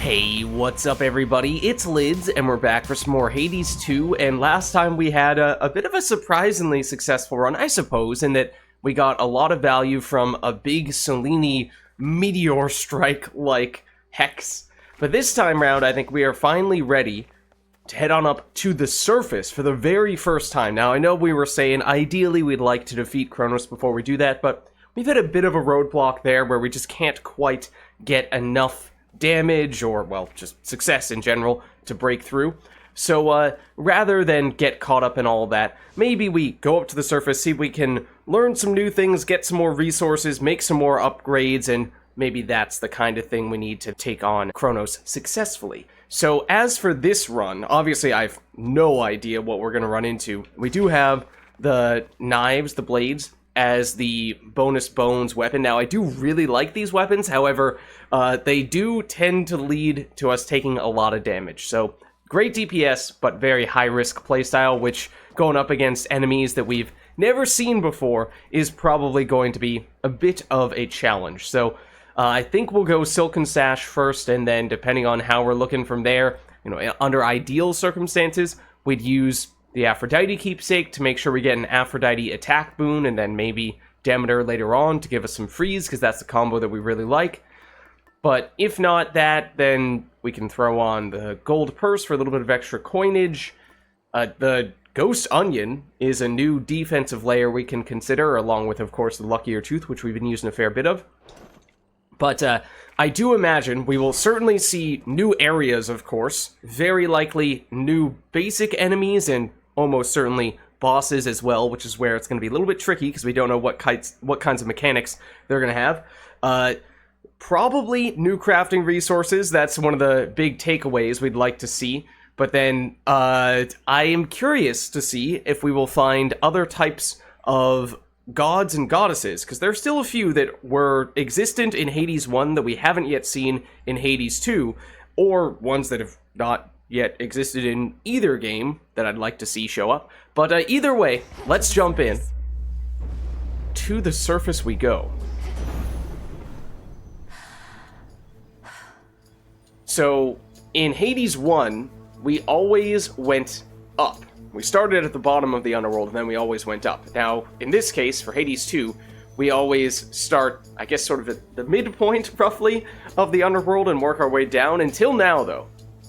Hey, what's up everybody? It's Lids, and we're back for some more Hades 2, and last time we had a bit of a surprisingly successful run, I suppose, in that we got a lot of value from a big Selene meteor strike-like hex. But this time round, I think we are finally ready to head on up to the surface for the very first time. Now, I know we were saying ideally we'd like to defeat Kronos before we do that, but we've had a bit of a roadblock there where we just can't quite get enough damage or, well, just success in general to break through. So rather than get caught up in all that, maybe we go up to the surface, see if we can learn some new things, get some more resources, make some more upgrades, and maybe that's the kind of thing we need to take on Kronos successfully. So as for this run, obviously I have no idea what we're going to run into. We do have the knives, the blades, as the bonus bones weapon. Now, I do really like these weapons, however, they do tend to lead to us taking a lot of damage. So, great DPS, but very high-risk playstyle, which, going up against enemies that we've never seen before, is probably going to be a bit of a challenge. So, I think we'll go Silken Sash first, and then, depending on how we're looking from there, you know, under ideal circumstances, we'd use the Aphrodite keepsake to make sure we get an Aphrodite attack boon, and then maybe Demeter later on to give us some freeze, because that's the combo that we really like. But if not that, then we can throw on the gold purse for a little bit of extra coinage. The Ghost Onion is a new defensive layer we can consider, along with, of course, the Luckier Tooth, which we've been using a fair bit of. But I do imagine we will certainly see new areas, of course, very likely new basic enemies, and almost certainly bosses as well, which is where it's going to be a little bit tricky because we don't know what kinds of mechanics they're going to have. Probably new crafting resources. That's one of the big takeaways we'd like to see. But then I am curious to see if we will find other types of gods and goddesses, because there's still a few that were existent in Hades 1 that we haven't yet seen in Hades 2, or ones that have not yet existed in either game that I'd like to see show up. But either way, let's jump in. To the surface we go. So, in Hades 1, we always went up. We started at the bottom of the underworld, and then we always went up. Now, in this case, for Hades 2, we always start, I guess, sort of at the midpoint, roughly, of the underworld and work our way down. Until now, though.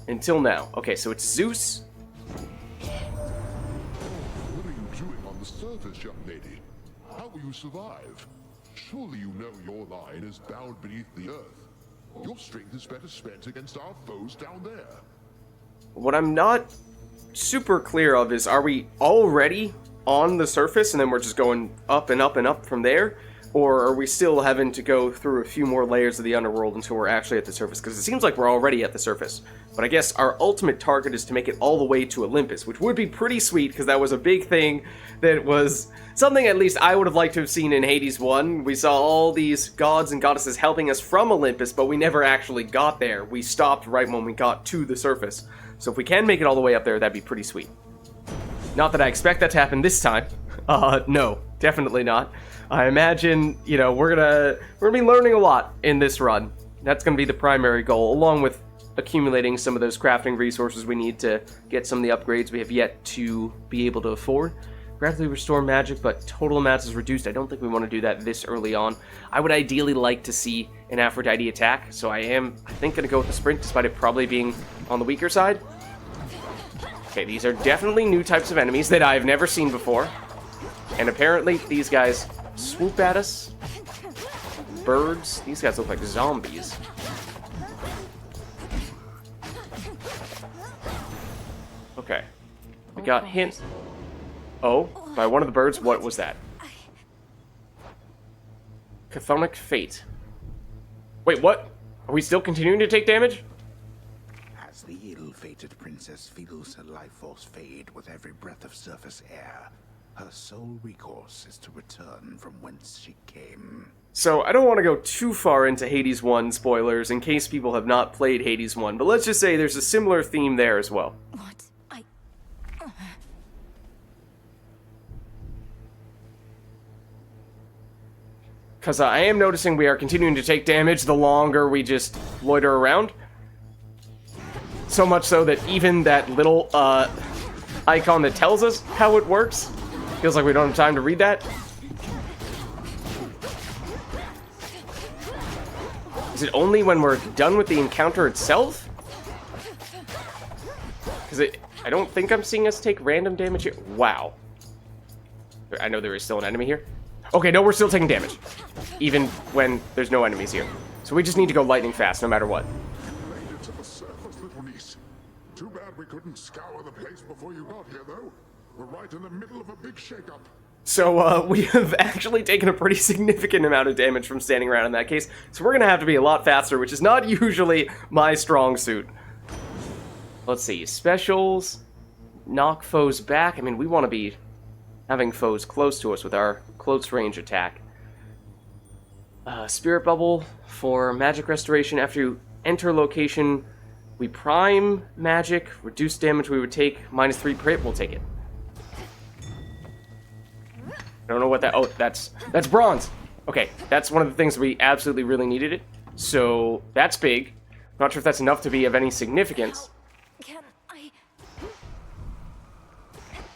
Until now. Okay, so it's Zeus. What are you doing on the surface, young lady? How will you survive? Surely you know your line is bound beneath the earth. Your strength is better spent against our foes down there. What I'm not super clear of is, are we already on the surface and then we're just going up and up and up from there? Or are we still having to go through a few more layers of the underworld until we're actually at the surface? Because it seems like we're already at the surface. But I guess our ultimate target is to make it all the way to Olympus, which would be pretty sweet, because that was a big thing that was something at least I would have liked to have seen in Hades 1. We saw all these gods and goddesses helping us from Olympus, but we never actually got there. We stopped right when we got to the surface. So if we can make it all the way up there, that'd be pretty sweet. Not that I expect that to happen this time. No, definitely not. I imagine, you know, we're gonna be learning a lot in this run. That's gonna be the primary goal, along with accumulating some of those crafting resources we need to get some of the upgrades we have yet to be able to afford. Gradually restore magic, but total amounts is reduced. I don't think we want to do that this early on. I would ideally like to see an Aphrodite attack, so I think, gonna go with the sprint, despite it probably being on the weaker side. Okay, these are definitely new types of enemies that I've never seen before. And apparently, these guys swoop at us. Birds. These guys look like zombies. Okay. We got hint. Oh, by one of the birds. What was that? Chthonic Fate. Wait, what? Are we still continuing to take damage? As the ill-fated princess feels her life force fade with every breath of surface air, her sole recourse is to return from whence she came. So, I don't want to go too far into Hades 1 spoilers in case people have not played Hades 1, but let's just say there's a similar theme there as well. What? Because I am noticing we are continuing to take damage the longer we just loiter around. So much so that even that little icon that tells us how it works feels like we don't have time to read that. Is it only when we're done with the encounter itself? Because I don't think I'm seeing us take random damage here. Wow. I know there is still an enemy here. Okay, no, we're still taking damage. Even when there's no enemies here. So we just need to go lightning fast, no matter what. Made it to the surface, little niece. Too bad we couldn't scour the place before you got here, though. We're right in the middle of a big shakeup. So, we have actually taken a pretty significant amount of damage from standing around in that case. So we're gonna have to be a lot faster, which is not usually my strong suit. Let's see. Specials. Knock foes back. I mean, we want to be having foes close to us with our close range attack. Spirit Bubble for magic restoration. After you enter location, we prime magic. Reduce damage we would take. -3 crit. We'll take it. I don't know what that... Oh, that's bronze. Okay, that's one of the things we absolutely really needed it. So, that's big. Not sure if that's enough to be of any significance. Can I...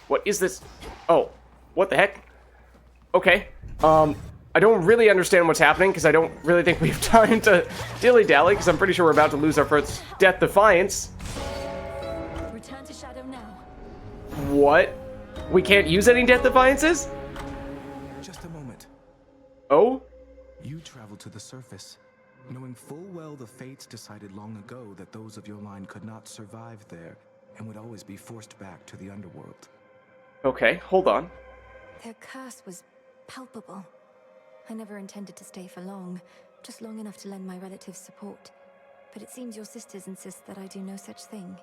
What is this? Oh, what the heck? Okay, I don't really understand what's happening, because I don't really think we have time to dilly-dally, because I'm pretty sure we're about to lose our first Death Defiance. Return to Shadow now. What? We can't use any Death Defiances? Just a moment. Oh? You traveled to the surface, knowing full well the fates decided long ago that those of your line could not survive there and would always be forced back to the underworld. Okay, hold on. Their curse was palpable. I never intended to stay for long, just long enough to lend my relatives support. But it seems your sisters insist that I do no such thing.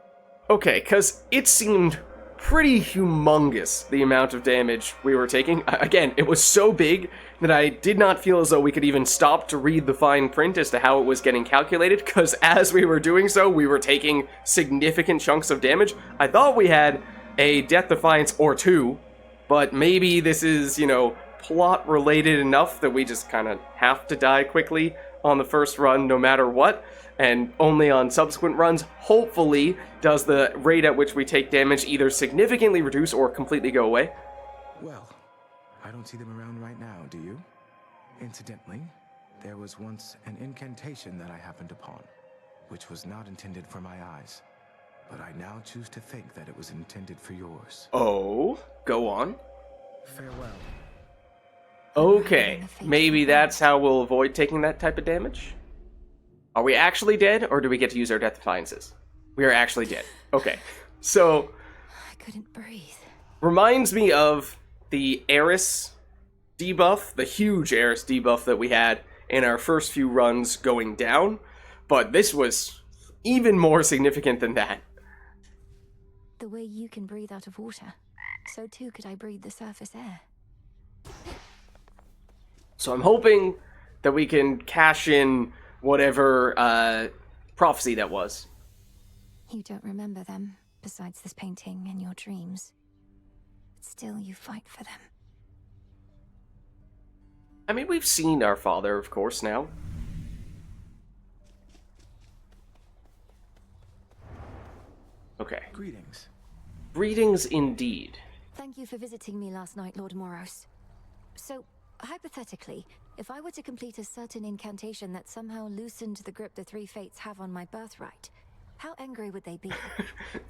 Okay, because it seemed pretty humongous, the amount of damage we were taking. Again, it was so big that I did not feel as though we could even stop to read the fine print as to how it was getting calculated, because as we were doing so, we were taking significant chunks of damage. I thought we had a Death Defiance or two, but maybe this is, you know, plot-related enough that we just kind of have to die quickly on the first run no matter what, and only on subsequent runs, hopefully, does the rate at which we take damage either significantly reduce or completely go away. Well, I don't see them around right now, do you? Incidentally, there was once an incantation that I happened upon, which was not intended for my eyes, but I now choose to think that it was intended for yours. Oh, go on. Farewell. Okay, maybe that's how we'll avoid taking that type of damage? Are we actually dead, or do we get to use our Death Defiances? We are actually dead. Okay, so... I couldn't breathe. Reminds me of the Eris debuff, the huge Eris debuff that we had in our first few runs going down, but this was even more significant than that. The way you can breathe out of water, so too could I breathe the surface air. So I'm hoping that we can cash in whatever prophecy that was. You don't remember them, besides this painting and your dreams. Still, you fight for them. I mean, we've seen our father, of course, now. Okay. Greetings. Greetings indeed. Thank you for visiting me last night, Lord Moros. So, hypothetically, if I were to complete a certain incantation that somehow loosened the grip the three fates have on my birthright, how angry would they be?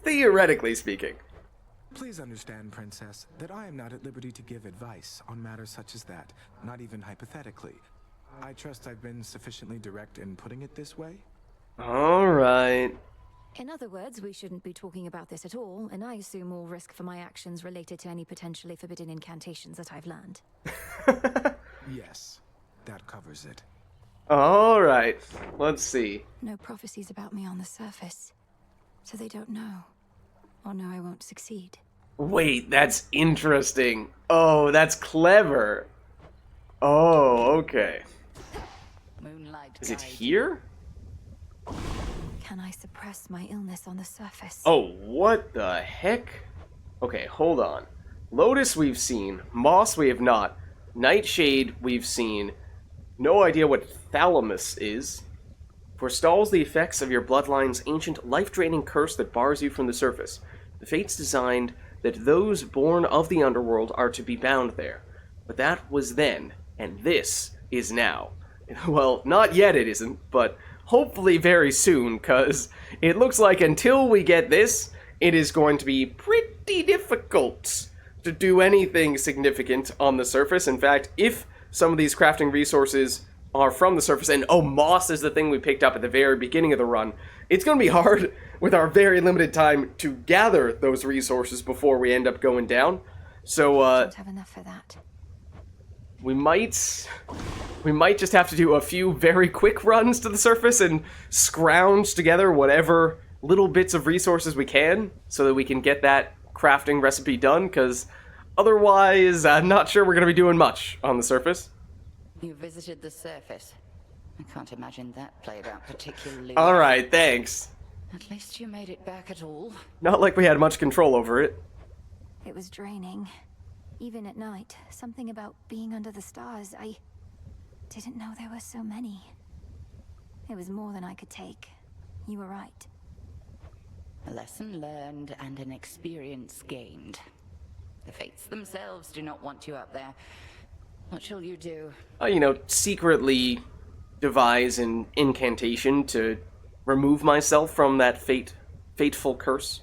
Theoretically speaking. Please understand, Princess, that I am not at liberty to give advice on matters such as that, not even hypothetically. I trust I've been sufficiently direct in putting it this way. Alright. In other words, we shouldn't be talking about this at all, and I assume all risk for my actions related to any potentially forbidden incantations that I've learned. Yes, that covers it. Alright, let's see. No prophecies about me on the surface, so they don't know. Or know I won't succeed. Wait, that's interesting. Oh, that's clever. Oh, okay. Moonlight Is it guide here? Can I suppress my illness on the surface? Oh, what the heck? Okay, hold on. Lotus we've seen. Moss we have not. Nightshade we've seen. No idea what Thalamus is. Forestalls the effects of your bloodline's ancient life-draining curse that bars you from the surface. The fates designed that those born of the underworld are to be bound there. But that was then, and this is now. Well, not yet it isn't, but hopefully very soon, because it looks like until we get this, it is going to be pretty difficult to do anything significant on the surface. In fact, if some of these crafting resources are from the surface, and oh, moss is the thing we picked up at the very beginning of the run, it's going to be hard with our very limited time to gather those resources before we end up going down. So, Don't have enough for that. we might just have to do a few very quick runs to the surface and scrounge together whatever little bits of resources we can so that we can get that crafting recipe done, because otherwise I'm not sure we're going to be doing much on the surface. You visited the surface. I can't imagine that played out particularly All well. right, thanks. At least you made it back at all. Not like we had much control over it. It was draining. Even at night, something about being under the stars, I didn't know there were so many. It was more than I could take. You were right. A lesson learned and an experience gained. The fates themselves do not want you up there. What shall you do? Secretly devise an incantation to remove myself from that fateful curse.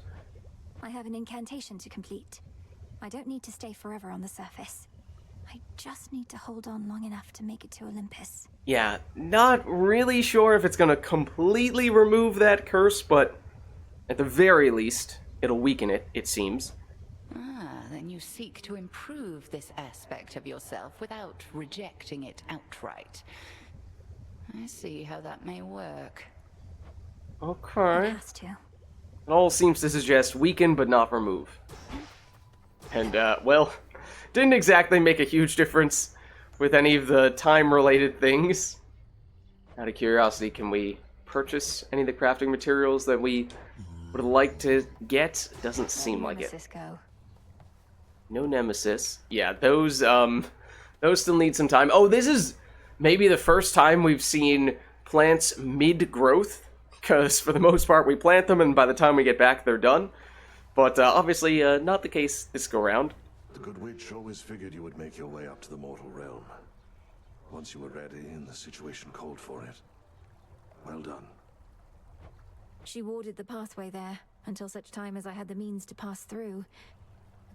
I have an incantation to complete. I don't need to stay forever on the surface. I just need to hold on long enough to make it to Olympus. Yeah, not really sure if it's going to completely remove that curse, but at the very least, it'll weaken it, it seems. Then you seek to improve this aspect of yourself without rejecting it outright. I see how that may work. Okay. It has to. It all seems to suggest weaken but not remove. And, well, didn't exactly make a huge difference with any of the time-related things. Out of curiosity, can we purchase any of the crafting materials that we would like to get? Doesn't seem like it. Go. No nemesis. Yeah, those still need some time. Oh, this is maybe the first time we've seen plants mid-growth, because for the most part we plant them and by the time we get back they're done. But obviously not the case this go-round. The Good Witch always figured you would make your way up to the mortal realm. Once you were ready and the situation called for it. Well done. She warded the pathway there until such time as I had the means to pass through.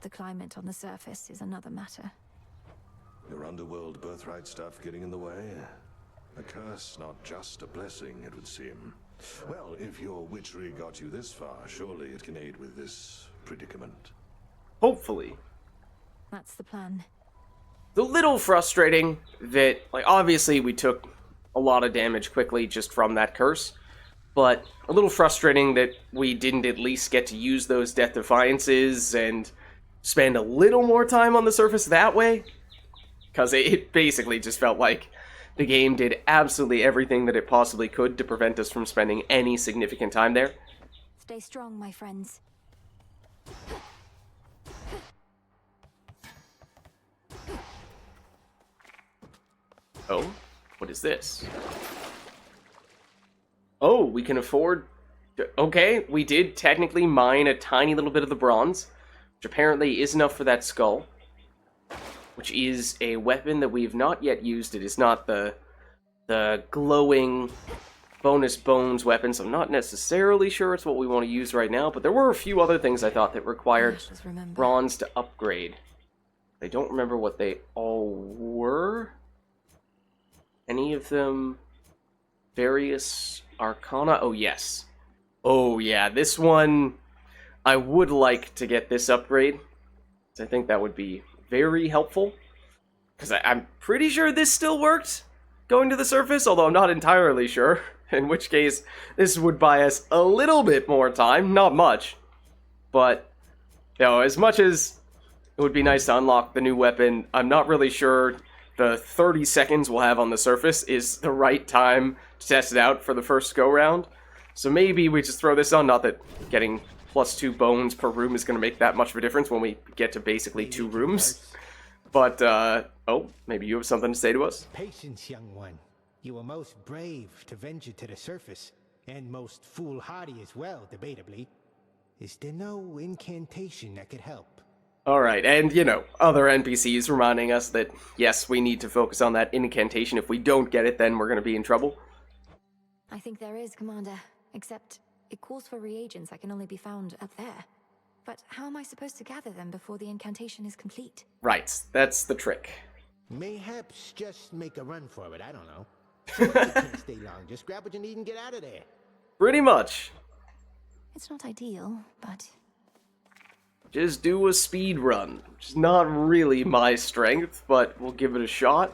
The climate on the surface is another matter. Your underworld birthright stuff getting in the way? A curse, not just a blessing, it would seem. Well, if your witchery got you this far, surely it can aid with this predicament. Hopefully. That's the plan. It's a little frustrating that, obviously we took a lot of damage quickly just from that curse, but a little frustrating that we didn't at least get to use those Death Defiances and spend a little more time on the surface that way, because it basically just felt like the game did absolutely everything that it possibly could to prevent us from spending any significant time there. Stay strong, my friends. Oh, what is this? Oh, we can afford... Okay, we did technically mine a tiny little bit of the bronze, which apparently is enough for that skull, which is a weapon that we've not yet used. It is not the glowing bonus bones weapon, so I'm not necessarily sure it's what we want to use right now, but there were a few other things I thought that required bronze to upgrade. I don't remember what they all were. Any of them? Various Arcana? Oh, yes. Oh, yeah, this one... I would like to get this upgrade. I think that would be very helpful. Because I'm pretty sure this still worked going to the surface, although I'm not entirely sure. In which case, this would buy us a little bit more time. Not much. But, as much as it would be nice to unlock the new weapon, I'm not really sure the 30 seconds we'll have on the surface is the right time to test it out for the first go-round. So maybe we just throw this on, not that getting +2 bones per room is going to make that much of a difference when we get to basically 2 rooms. But, oh, maybe you have something to say to us? Patience, young one. You were most brave to venture to the surface, and most foolhardy as well, debatably. Is there no incantation that could help? Alright, and, you know, other NPCs reminding us that, yes, we need to focus on that incantation. If we don't get it, then we're going to be in trouble. I think there is, Commander. Except, it calls for reagents that can only be found up there. But how am I supposed to gather them before the incantation is complete? Right, that's the trick. Mayhaps just make a run for it, I don't know. You can't stay long, just grab what you need and get out of there. Pretty much. It's not ideal, but... Just do a speed run. Which is not really my strength, but we'll give it a shot.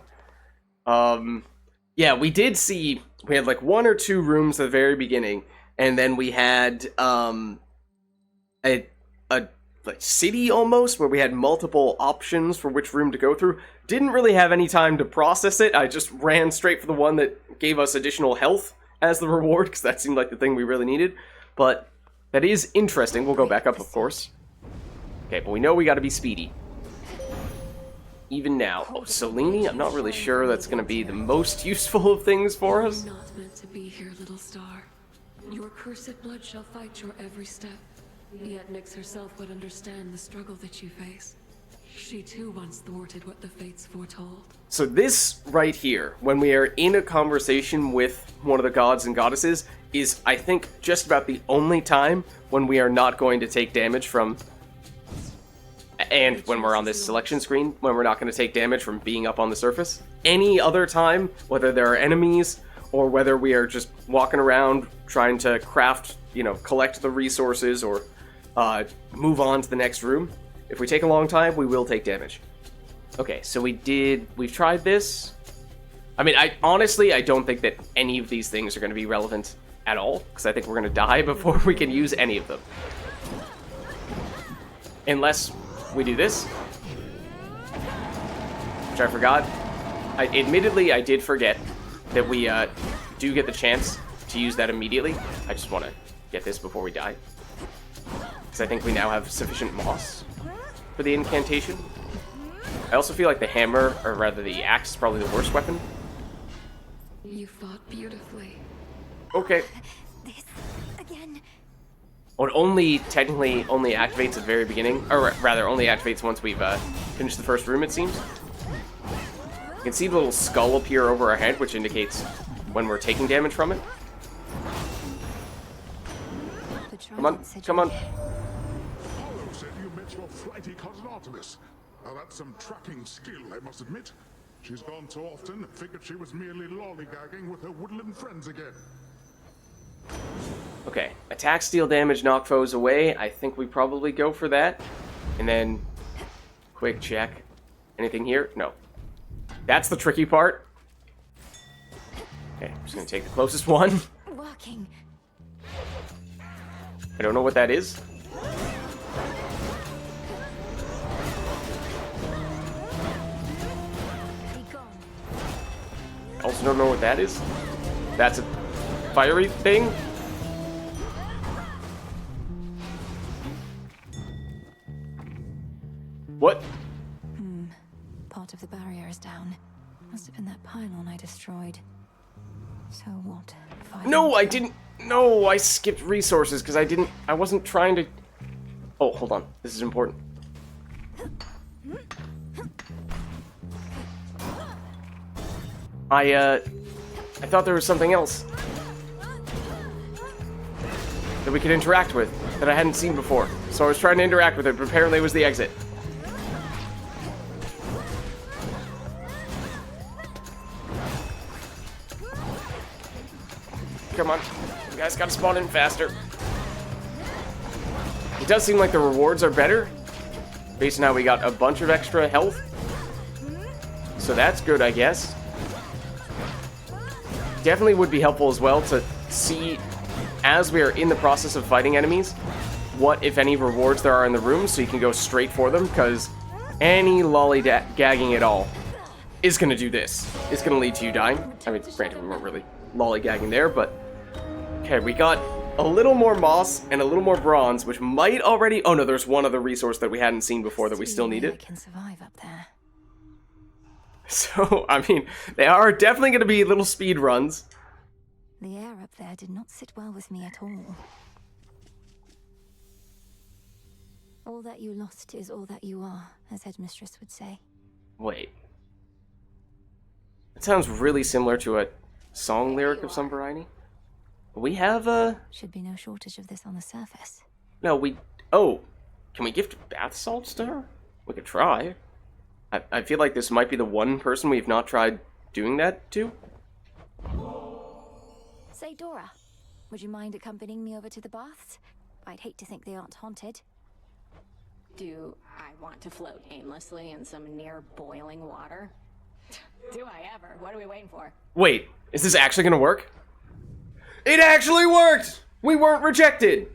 Yeah, we did see... We had like 1 or 2 rooms at the very beginning, and then we had a like city almost, where we had multiple options for which room to go through. Didn't really have any time to process it. I just ran straight for the one that gave us additional health as the reward, because that seemed like the thing we really needed. But that is interesting. We'll go back up, of course. Okay, but we know we gotta be speedy. Even now. Oh, Selene, I'm not really sure that's gonna be the most useful of things for us. You're not meant to be here, little star. Your cursed blood shall fight your every step. Yet Nyx herself would understand the struggle that you face. She too once thwarted what the fates foretold. So this right here, when we are in a conversation with one of the gods and goddesses, is, I think, just about the only time when we are not going to take damage from... And when we're on this selection screen, when we're not going to take damage from being up on the surface. Any other time, whether there are enemies, or whether we are just walking around trying to craft, you know, collect the resources, or move on to the next room, if we take a long time, we will take damage. Okay, so we've tried this. I mean, honestly, I don't think that any of these things are going to be relevant at all, because I think we're going to die before we can use any of them. Unless we do this, which I forgot. Admittedly, I did forget that we do get the chance to use that immediately. I just want to get this before we die, because I think we now have sufficient moss for the incantation. I also feel like the hammer, or rather the axe, is probably the worst weapon. You fought beautifully. Okay. This... again... Well, it technically only activates at the very beginning, or rather, only activates once we've finished the first room, it seems. You can see the little skull appear over our head, which indicates when we're taking damage from it. Come on, come on. Apollo said you met your flighty cousin Artemis. Now that's some tracking skill, I must admit. She's gone so often, figured she was merely lollygagging with her woodland friends again. Okay, attack, steal damage, knock foes away. I think we probably go for that. And then, quick check. Anything here? No. That's the tricky part. Okay, I'm just gonna take the closest one. Working. I don't know what that is. Be gone. I also don't know what that is. That's a fiery thing. What? Part of the barrier is down. Must have been that pylon I destroyed. So what? No, I didn't. No, I skipped resources because I wasn't trying to. Oh, hold on. This is important. I thought there was something else that we could interact with that I hadn't seen before. So I was trying to interact with it, but apparently it was the exit. Come on. You guys gotta spawn in faster. It does seem like the rewards are better, based on how we got a bunch of extra health. So that's good, I guess. Definitely would be helpful as well to see, as we are in the process of fighting enemies, what, if any, rewards there are in the room, so you can go straight for them, because any lollygagging at all is going to do this. It's going to lead to you dying. I mean, granted, we weren't really lollygagging there, but... Okay, we got a little more moss and a little more bronze, which might already... Oh no, there's one other resource that we hadn't seen before that we still needed. I can survive up there. So, I mean, they are definitely going to be little speed runs. The air up there did not sit well with me at all. All that you lost is all that you are, as Headmistress would say. Wait. It sounds really similar to a song lyric of some variety. We have Should be no shortage of this on the surface. No, we... Oh, can we gift bath salts to her? We could try. I feel like this might be the one person we've not tried doing that to. Say, Dora, would you mind accompanying me over to the baths? I'd hate to think they aren't haunted. Do I want to float aimlessly in some near boiling water? Do I ever? What are we waiting for? Wait, is this actually gonna work? It actually worked! We weren't rejected!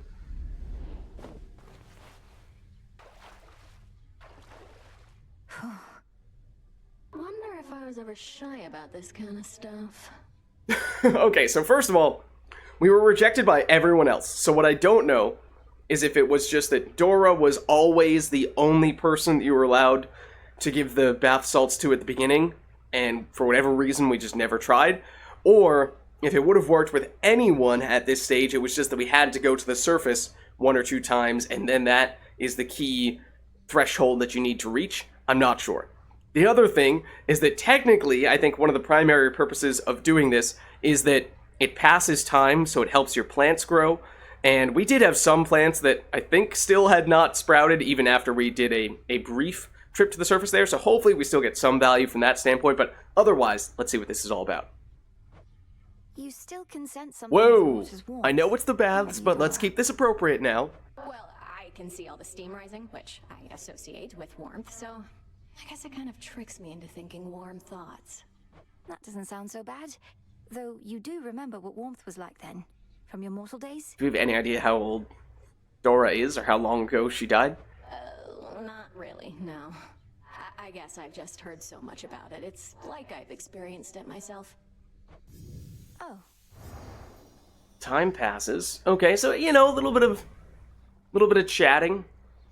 Wonder if I was ever shy about this kind of stuff. Okay, so first of all, we were rejected by everyone else. So what I don't know is if it was just that Dora was always the only person that you were allowed to give the bath salts to at the beginning, and for whatever reason we just never tried, or if it would have worked with anyone at this stage, it was just that we had to go to the surface 1 or 2 times, and then that is the key threshold that you need to reach. I'm not sure. The other thing is that technically, I think one of the primary purposes of doing this is that it passes time, so it helps your plants grow. And we did have some plants that I think still had not sprouted even after we did a brief trip to the surface there, so hopefully we still get some value from that standpoint, but otherwise, let's see what this is all about. You still can sense something. Whoa! I know it's the baths, but let's keep this appropriate now. Well, I can see all the steam rising, which I associate with warmth, so I guess it kind of tricks me into thinking warm thoughts. That doesn't sound so bad. Though you do remember what warmth was like then, from your mortal days? Do you have any idea how old Dora is, or how long ago she died? Not really, no. I guess I've just heard so much about it. It's like I've experienced it myself. Oh. Time passes. Okay, so, you know, a little bit of chatting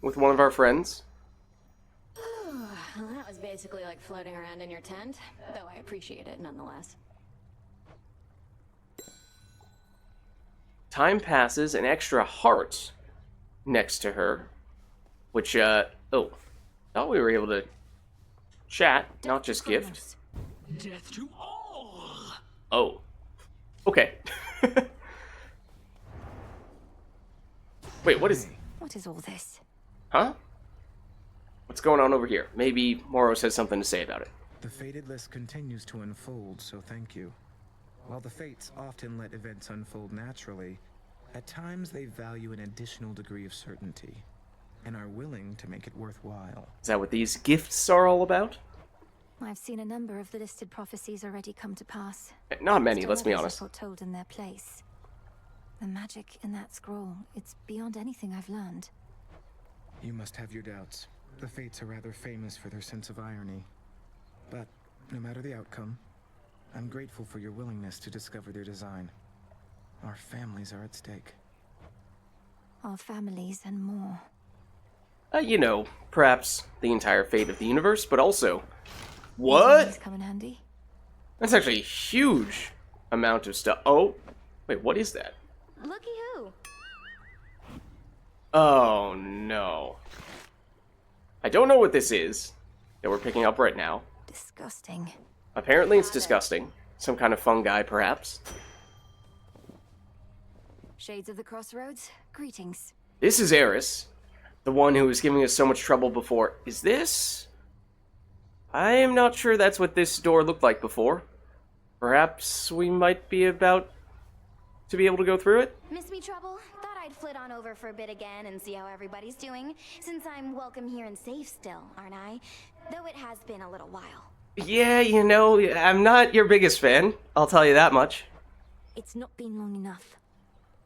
with one of our friends. Well, that was basically like floating around in your tent, though I appreciate it nonetheless. Time passes, an extra heart next to her, which, oh, thought we were able to chat, not just gift. Death to all! Oh, okay. Wait, what is... What is all this? Huh? What's going on over here? Maybe Moros has something to say about it. The fated list continues to unfold, so thank you. While the fates often let events unfold naturally, at times they value an additional degree of certainty, and are willing to make it worthwhile. Is that what these gifts are all about? I've seen a number of the listed prophecies already come to pass. Not many, Still let's be others are honest. foretold in their place. The magic in that scroll, it's beyond anything I've learned. You must have your doubts. The fates are rather famous for their sense of irony. But, no matter the outcome, I'm grateful for your willingness to discover their design. Our families are at stake. Our families and more. You know, perhaps the entire fate of the universe, but also... These What? come in handy. That's actually a huge amount of stuff. Oh, wait, what is that? Looky who! Oh, no. I don't know what this is that we're picking up right now. Disgusting. Apparently it's disgusting. Some kind of fungi, perhaps. Shades of the Crossroads, greetings. This is Eris, the one who was giving us so much trouble before. Is this? I am not sure that's what this door looked like before. Perhaps we might be about to be able to go through it? Miss me trouble? Thought I'd flit on over for a bit again and see how everybody's doing, since I'm welcome here and safe still, aren't I? Though it has been a little while. Yeah, you know, I'm not your biggest fan. I'll tell you that much. It's not been long enough.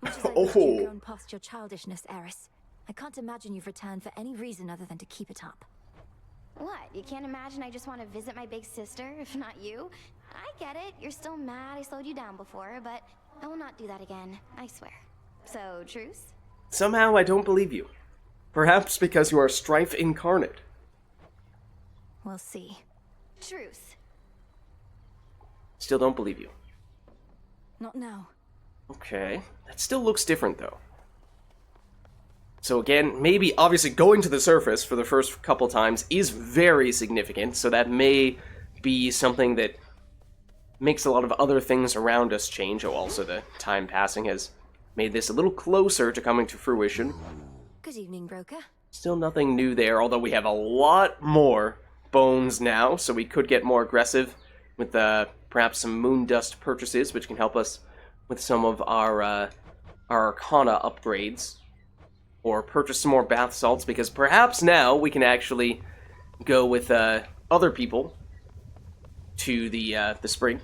Much as I Oh. wish you'd gone past your childishness, Eris, I can't imagine you've returned for any reason other than to keep it up. What? You can't imagine I just want to visit my big sister, if not you? I get it. You're still mad I slowed you down before, but I will not do that again, I swear. So, truce? Somehow I don't believe you. Perhaps because you are strife incarnate. We'll see. Truce. Still don't believe you. Not now. Okay. That still looks different, though. So again, maybe, obviously, going to the surface for the first couple times is very significant, so that may be something that makes a lot of other things around us change. Oh, also the time passing has made this a little closer to coming to fruition. Good evening, broker. Still nothing new there, although we have a lot more bones now, so we could get more aggressive with perhaps some moon dust purchases, which can help us with some of our Arcana upgrades. Or purchase some more bath salts, because perhaps now we can actually go with other people to the spring.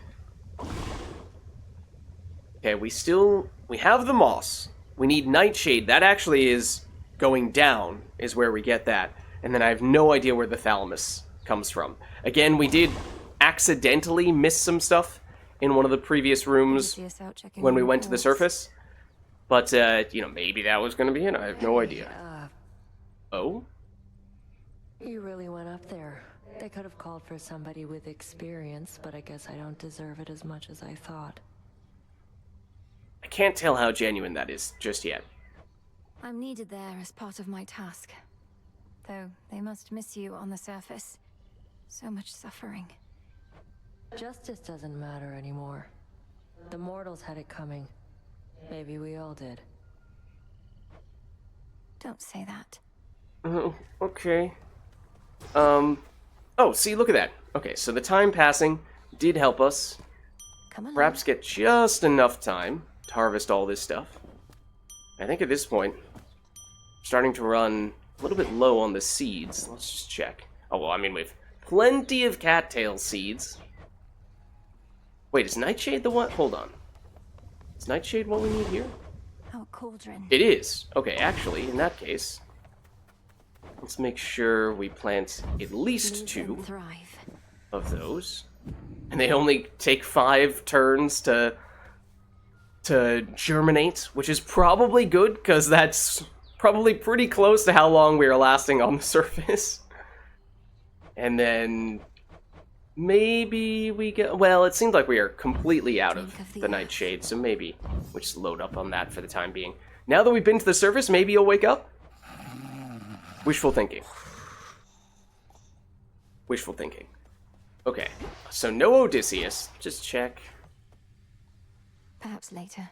Okay, we have the moss. We need nightshade. That actually is going down, is where we get that. And then I have no idea where the thalamus comes from. Again, we did accidentally miss some stuff in one of the previous rooms when we went to the surface. But, maybe that was going to be it. I have no idea. Oh? You really went up there. They could have called for somebody with experience, but I guess I don't deserve it as much as I thought. I can't tell how genuine that is just yet. I'm needed there as part of my task. Though they must miss you on the surface. So much suffering. Justice doesn't matter anymore. The mortals had it coming. Maybe we all did. Don't say that. Okay. Oh, see, look at that. Okay, so the time passing did help us. Come along. Perhaps get just enough time to harvest all this stuff. I think at this point, starting to run a little bit low on the seeds. Let's just check. Oh, well, I mean, we've plenty of cattail seeds. Wait, is Nightshade the one? Hold on. Is Nightshade what we need here? Oh, cauldron. It is. Okay, actually, in that case, let's make sure we plant at least 2 of those. And they only take 5 turns to germinate, which is probably good, because that's probably pretty close to how long we are lasting on the surface. And then maybe we get... Well, it seems like we are completely out of the Nightshade, so maybe we'll just load up on that for the time being. Now that we've been to the surface, maybe you'll wake up? Wishful thinking. Wishful thinking. Okay, so no Odysseus. Just check. Perhaps later.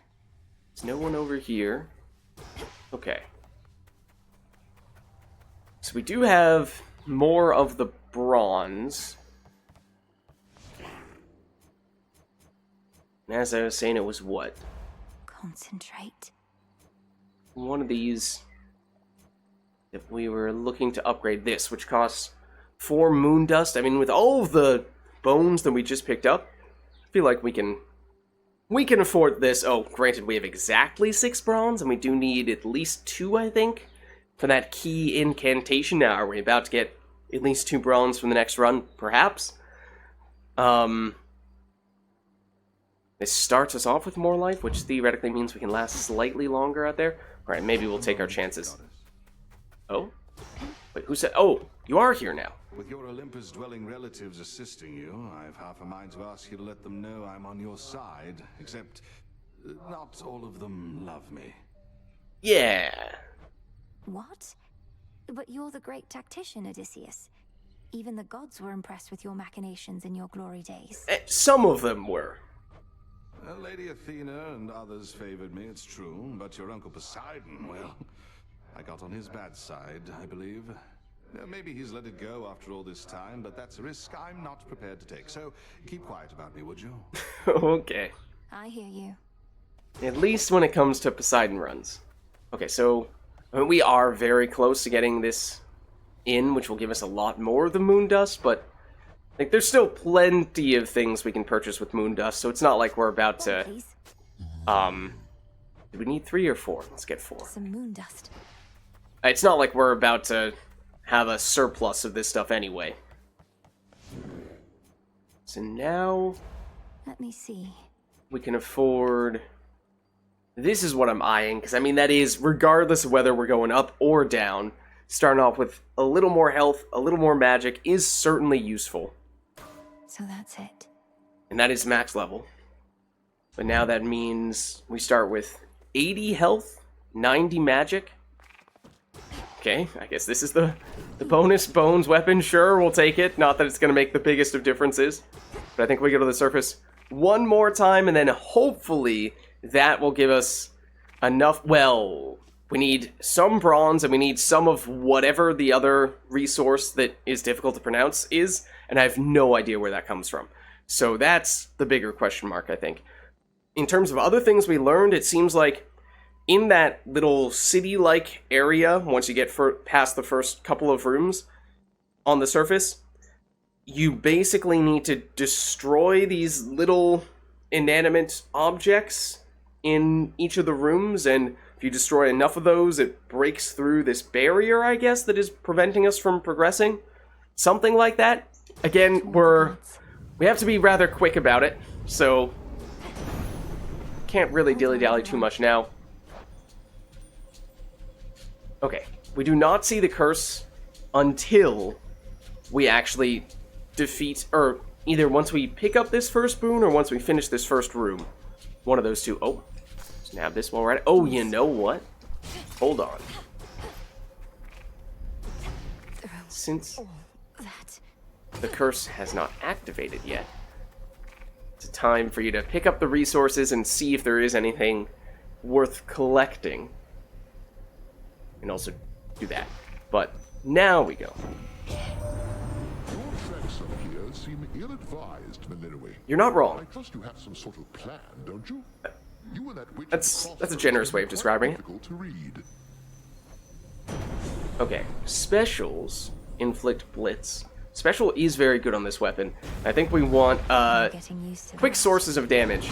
There's no one over here. Okay. So we do have more of the bronze. And as I was saying, it was what? Concentrate. One of these, if we were looking to upgrade this, which costs 4 moon dust. I mean, with all of the bones that we just picked up, I feel like we can afford this. Oh, granted, we have exactly 6 bronze, and we do need at least 2, I think, for that key incantation. Now, are we about to get at least 2 bronze from the next run? Perhaps. This starts us off with more life, which theoretically means we can last slightly longer out there. Alright, maybe we'll take our chances. Oh? Wait, who said... Oh, you are here now. With your Olympus-dwelling relatives assisting you, I've half a mind to ask you to let them know I'm on your side, except not all of them love me. Yeah. What? But you're the great tactician, Odysseus. Even the gods were impressed with your machinations in your glory days. Some of them were. Lady Athena and others favored me, it's true, but your Uncle Poseidon, well, I got on his bad side, I believe. Maybe he's let it go after all this time, but that's a risk I'm not prepared to take, so keep quiet about me, would you? Okay. I hear you. At least when it comes to Poseidon runs. Okay, so we are very close to getting this in, which will give us a lot more of the moon dust, but like, there's still plenty of things we can purchase with moon dust, so it's not like we're about to... Do we need 3 or 4? Let's get 4. Some moon dust. It's not like we're about to have a surplus of this stuff anyway. So now... Let me see. We can afford... This is what I'm eyeing, because I mean, that is, regardless of whether we're going up or down, starting off with a little more health, a little more magic is certainly useful. So that's it. And that is max level. But now that means we start with 80 health, 90 magic. Okay, I guess this is the bonus bones weapon. Sure, we'll take it. Not that it's going to make the biggest of differences. But I think we go to the surface one more time, and then hopefully that will give us enough. Well, we need some bronze, and we need some of whatever the other resource that is difficult to pronounce is, and I have no idea where that comes from. So that's the bigger question mark, I think. In terms of other things we learned, it seems like in that little city-like area, once you get past the first couple of rooms on the surface, you basically need to destroy these little inanimate objects in each of the rooms, and if you destroy enough of those, it breaks through this barrier, I guess, that is preventing us from progressing. Something like that. Again, we have to be rather quick about it, so can't really dilly-dally too much now. Okay, we do not see the curse until we actually defeat, or either once we pick up this first boon or once we finish this first room. One of those two. Oh, let's nab this while we're at it. Oh, you know what? Hold on. Since the curse has not activated yet, it's time for you to pick up the resources and see if there is anything worth collecting. And also do that. But now we go. Your treks up here seem ill-advised, Malinois. You're not wrong. I trust you have some sort of plan, don't you? You and that witch That's a generous way of describing it. difficult to read. Okay, specials inflict blitz. Special is very good on this weapon. I think we want quick sources of damage.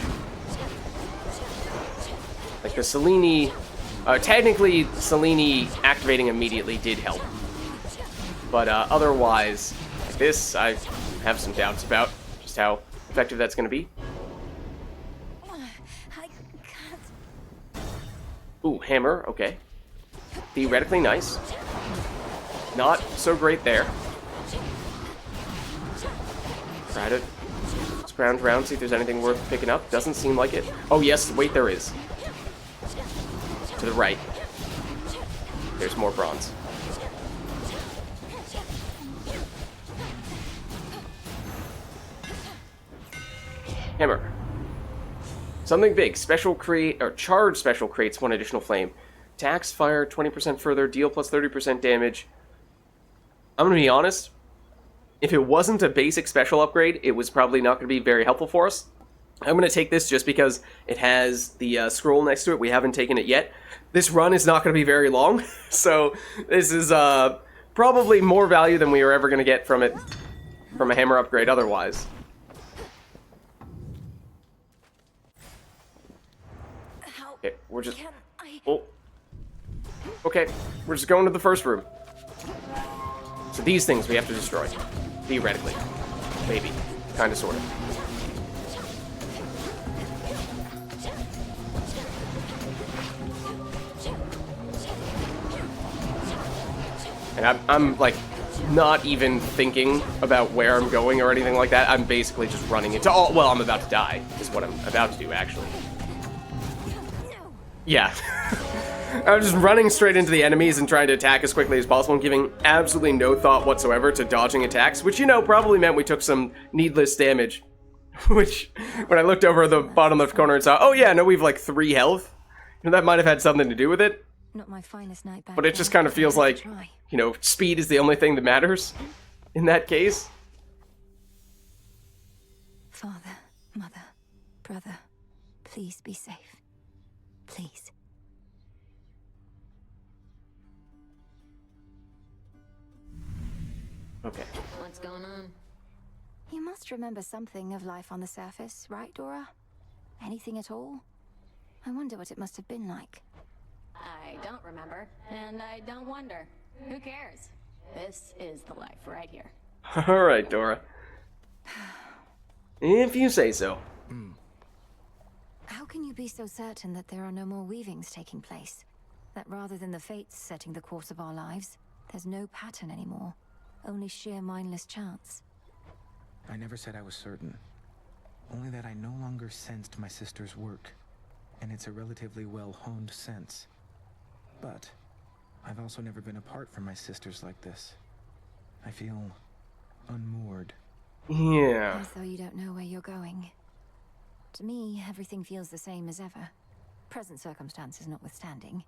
Like the Selene, technically Selene activating immediately did help. But otherwise, like this, I have some doubts about just how effective that's going to be. Ooh, hammer, okay. Theoretically nice. Not so great there. Try to scrounge around, see if there's anything worth picking up. Doesn't seem like it. Oh yes, wait, there is. To the right. There's more bronze. Hammer. Something big. Special create, or charge special creates one additional flame. Attacks, fire 20% further, deal plus 30% damage. I'm gonna be honest. If it wasn't a basic special upgrade, it was probably not going to be very helpful for us. I'm going to take this just because it has the scroll next to it. We haven't taken it yet. This run is not going to be very long, so this is probably more value than we are ever going to get from it, from a hammer upgrade otherwise. Okay, we're just... Oh. Okay, we're just going to the first room. So these things we have to destroy. Theoretically. Maybe. Kinda, sorta. And I'm like, not even thinking about where I'm going or anything like that. I'm basically just running into all... Well, I'm about to die, is what I'm about to do, actually. Yeah. I'm just running straight into the enemies and trying to attack as quickly as possible and giving absolutely no thought whatsoever to dodging attacks, which, you know, probably meant we took some needless damage. Which, when I looked over the bottom left corner and saw, oh yeah, no, we've like 3 health. You know, that might have had something to do with it. Not my finest night back, but it just kind of feels like, you know, speed is the only thing that matters in that case. Father, mother, brother, please be safe. Please. Okay. What's going on? You must remember something of life on the surface, right, Dora? Anything at all? I wonder what it must have been like. I don't remember, and I don't wonder. Who cares? This is the life right here. Alright, Dora. If you say so. How can you be so certain that there are no more weavings taking place? That rather than the fates setting the course of our lives, there's no pattern anymore? Only sheer mindless chance? I never said I was certain. only that I no longer sensed my sister's work, and it's a relatively well-honed sense. But I've also never been apart from my sisters like this. I feel unmoored. Yeah. As though you don't know where you're going. To me, everything feels the same as ever. Present circumstances notwithstanding.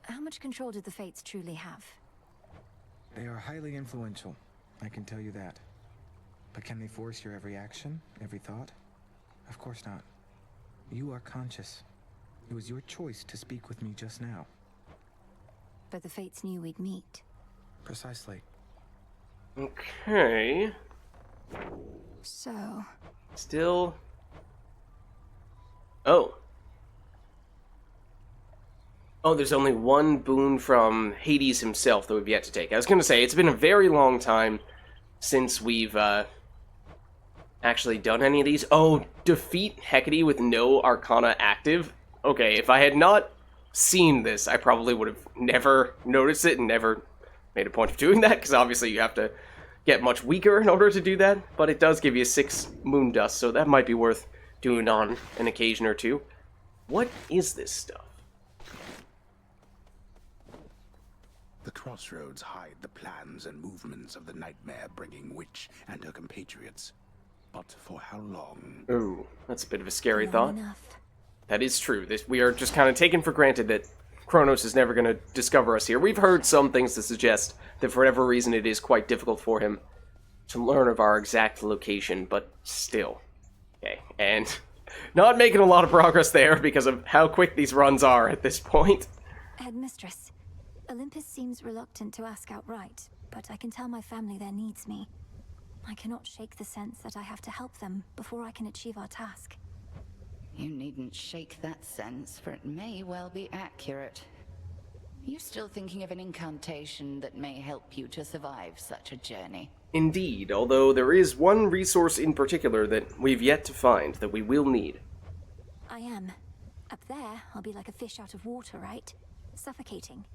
How much control do the Fates truly have? They are highly influential, I can tell you that. But can they force your every action, every thought? Of course not. You are conscious. It was your choice to speak with me just now. But the Fates knew we'd meet. Precisely. Okay. So... Still... Oh. Oh, there's only one boon from Hades himself that we've yet to take. I was going to say, it's been a very long time since we've actually done any of these. Oh, defeat Hecate with no Arcana active? Okay, if I had not seen this, I probably would have never noticed it and never made a point of doing that, because obviously you have to get much weaker in order to do that, but it does give you 6 moon dust, so that might be worth doing on an occasion or two. What is this stuff? The crossroads hide the plans and movements of the nightmare-bringing witch and her compatriots. But for how long? Ooh, that's a bit of a scary thought. Enough. That is true. We are just kind of taking for granted that Kronos is never going to discover us here. We've heard some things that suggest that for whatever reason it is quite difficult for him to learn of our exact location, but still. Okay, and not making a lot of progress there because of how quick these runs are at this point. Headmistress, Olympus seems reluctant to ask outright, but I can tell my family there needs me. I cannot shake the sense that I have to help them before I can achieve our task. You needn't shake that sense, for it may well be accurate. Are you still thinking of an incantation that may help you to survive such a journey? Indeed, although there is one resource in particular that we've yet to find that we will need. I am. Up there, I'll be like a fish out of water, right? Suffocating.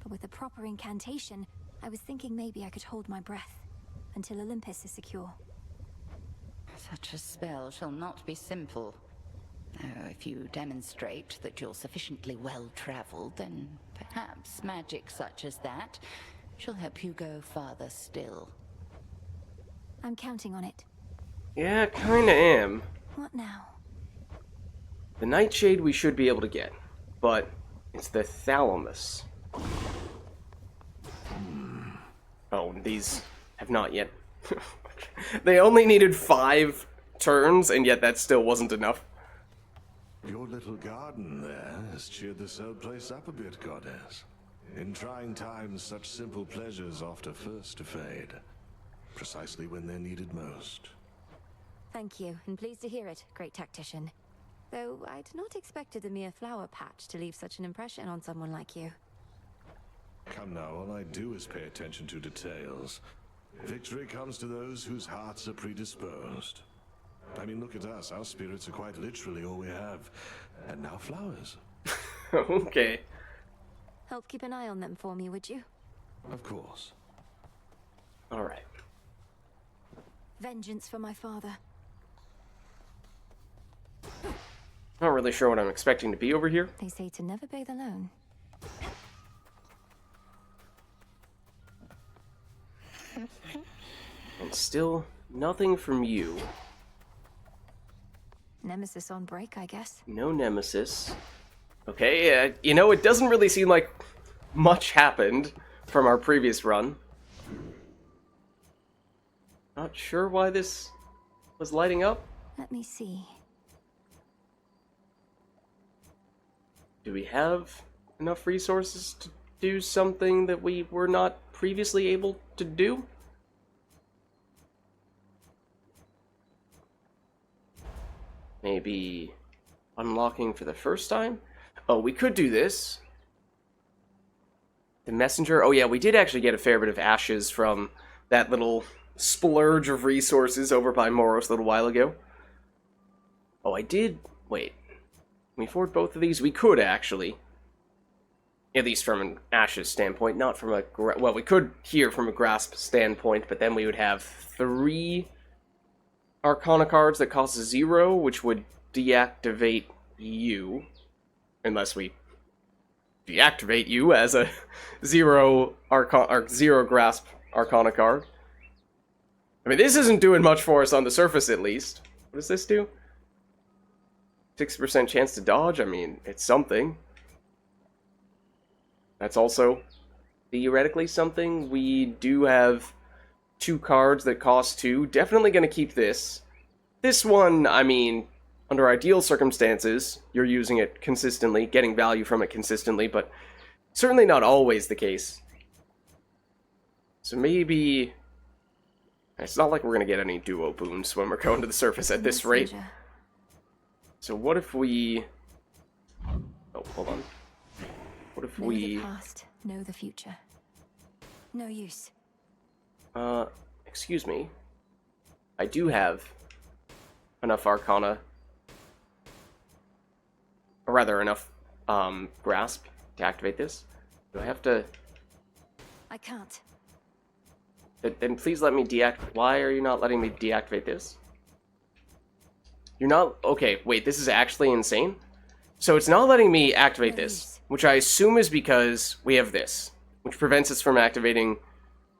But with a proper incantation, I was thinking maybe I could hold my breath until Olympus is secure. Such a spell shall not be simple. If you demonstrate that you're sufficiently well-traveled, then perhaps magic such as that shall help you go farther still. I'm counting on it. Yeah, kinda am. What now? The Nightshade we should be able to get, but it's the Thalamus. Oh, these have not yet. They only needed 5 turns, and yet that still wasn't enough. Your little garden there has cheered this old place up a bit, goddess. In trying times, such simple pleasures often first to fade, precisely when they're needed most. Thank you, and pleased to hear it, great tactician. Though I'd not expected a mere flower patch to leave such an impression on someone like you. Come now, all I do is pay attention to details. Victory comes to those whose hearts are predisposed. I mean, look at us. Our spirits are quite literally all we have. And now flowers. Okay. Help keep an eye on them for me, would you? Of course. Alright. Vengeance for my father. Not really sure what I'm expecting to be over here. They say to never bathe alone. And still, nothing from you. Nemesis on break, I guess. No Nemesis. Okay, you know, it doesn't really seem like much happened from our previous run. Not sure why this was lighting up. Let me see. Do we have enough resources to do something that we were not previously able to do? Maybe unlocking for the first time? Oh, we could do this. The messenger. Oh yeah, we did actually get a fair bit of ashes from that little splurge of resources over by Moros a little while ago. Oh, I did... Wait. Can we afford both of these? We could, actually. At least from an ashes standpoint, not from a... Well, we could here from a grasp standpoint, but then we would have 3 Arcana cards that cost 0, which would deactivate you. Unless we deactivate you as a 0 grasp Arcana card. I mean, this isn't doing much for us on the surface, at least. What does this do? 6% chance to dodge? I mean, it's something. That's also theoretically something. We do have 2 cards that cost 2. Definitely going to keep this. This one, I mean, under ideal circumstances, you're using it consistently, getting value from it consistently, but certainly not always the case. So maybe... It's not like we're going to get any duo boons when we're going to the surface at this rate. So what if we... Oh, hold on. What if we... Know the past, know the future. No use. Excuse me. I do have enough Arcana. Or rather, enough, Grasp to activate this. Do I have to... I can't. Then please let me deactivate... Why are you not letting me deactivate this? You're not... Okay, wait, this is actually insane? So it's not letting me activate this, which I assume is because we have this, which prevents us from activating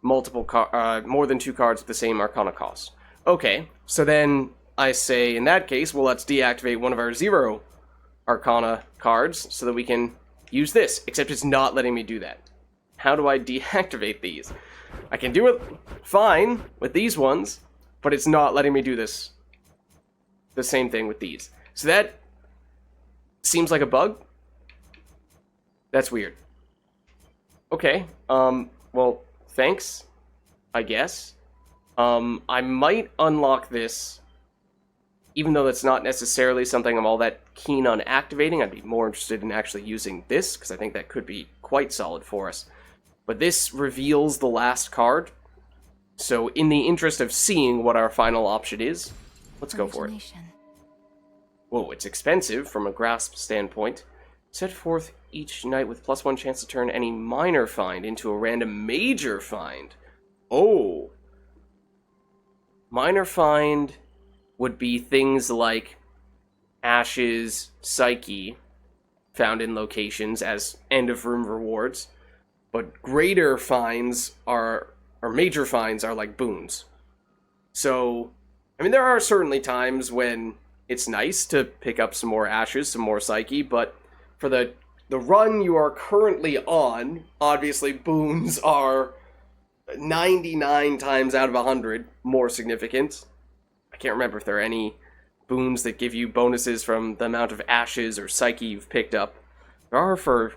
multiple more than 2 cards with the same Arcana cost. Okay, so then I say, in that case, well, let's deactivate one of our 0 Arcana cards so that we can use this, except it's not letting me do that. How do I deactivate these? I can do it fine with these ones, but it's not letting me do this. The same thing with these. So that seems like a bug. That's weird. Okay, well, thanks, I guess. I might unlock this, even though that's not necessarily something I'm all that keen on activating. I'd be more interested in actually using this, because I think that could be quite solid for us. But this reveals the last card, so in the interest of seeing what our final option is, let's go for it. Whoa, it's expensive from a grasp standpoint. Set forth each night with +1 chance to turn any minor find into a random major find. Oh. Minor find would be things like ashes, psyche, found in locations as end-of-room rewards. But greater finds are, or major finds are like boons. So, I mean, there are certainly times when it's nice to pick up some more ashes, some more psyche, but for the run you are currently on, obviously boons are 99 times out of 100 more significant. I can't remember if there are any boons that give you bonuses from the amount of ashes or psyche you've picked up. There are for,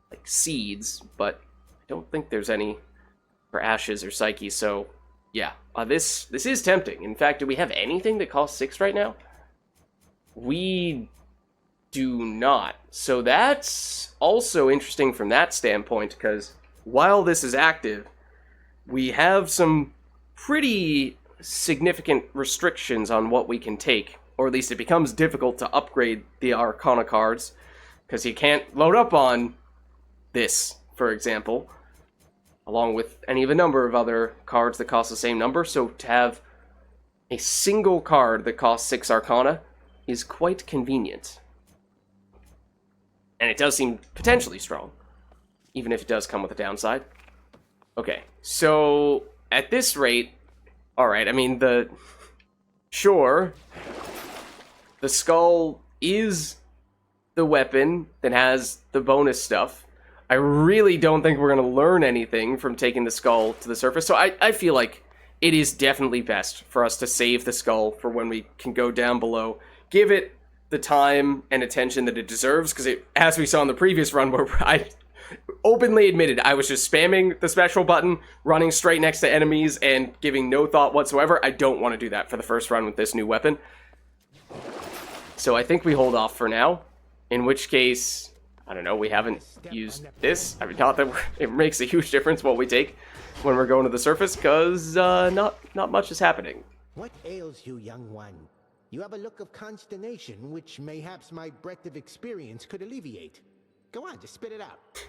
like, seeds, but I don't think there's any for ashes or psyche, so yeah. This is tempting. In fact, do we have anything that costs 6 right now? We do not. So that's also interesting from that standpoint, because while this is active, we have some pretty significant restrictions on what we can take, or at least it becomes difficult to upgrade the Arcana cards, because you can't load up on this, for example, along with any of a number of other cards that cost the same number. So to have a single card that costs 6 Arcana is quite convenient. And it does seem potentially strong, even if it does come with a downside. Okay, so at this rate, alright, I mean, sure, the skull is the weapon that has the bonus stuff. I really don't think we're going to learn anything from taking the skull to the surface, so I feel like it is definitely best for us to save the skull for when we can go down below. Give it the time and attention that it deserves, because as we saw in the previous run, where I openly admitted I was just spamming the special button, running straight next to enemies, and giving no thought whatsoever. I don't want to do that for the first run with this new weapon. So I think we hold off for now, in which case, I don't know, we haven't used this. I mean, not that it makes a huge difference what we take when we're going to the surface, because not much is happening. What ails you, young one? You have a look of consternation, which mayhaps my breadth of experience could alleviate. Go on, just spit it out.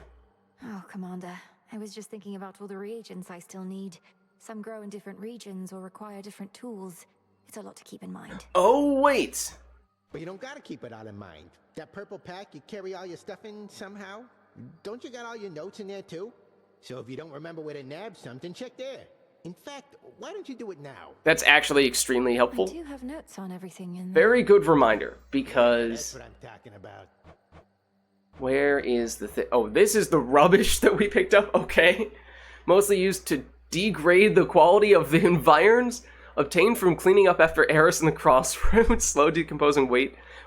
Oh, Commander, I was just thinking about all the reagents I still need. Some grow in different regions or require different tools. It's a lot to keep in mind. Oh, wait. But you don't gotta keep it all in mind. That purple pack you carry all your stuff in somehow? Don't you got all your notes in there too? So if you don't remember where to nab something, check there. In fact, why don't you do it now? That's actually extremely helpful. I do have notes on everything in there. Very good reminder, because... That's what I'm talking about. Where is the thing? Oh, this is the rubbish that we picked up? Okay. Mostly used to degrade the quality of the environs. Obtained from cleaning up after Eris in the crossroads. Slow decomposing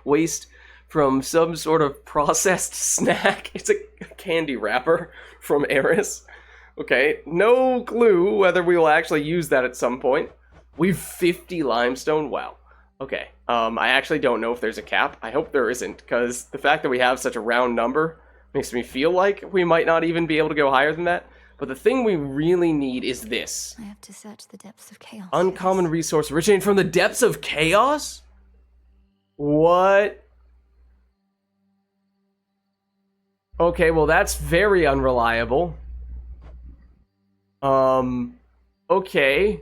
waste from some sort of processed snack. It's a candy wrapper from Eris. Okay, no clue whether we will actually use that at some point. We've 50 limestone. Wow. Okay, I actually don't know if there's a cap. I hope there isn't, because the fact that we have such a round number makes me feel like we might not even be able to go higher than that. But the thing we really need is this. I have to search the depths of chaos. Uncommon resource originating from the depths of chaos? What? Okay, well that's very unreliable. Okay.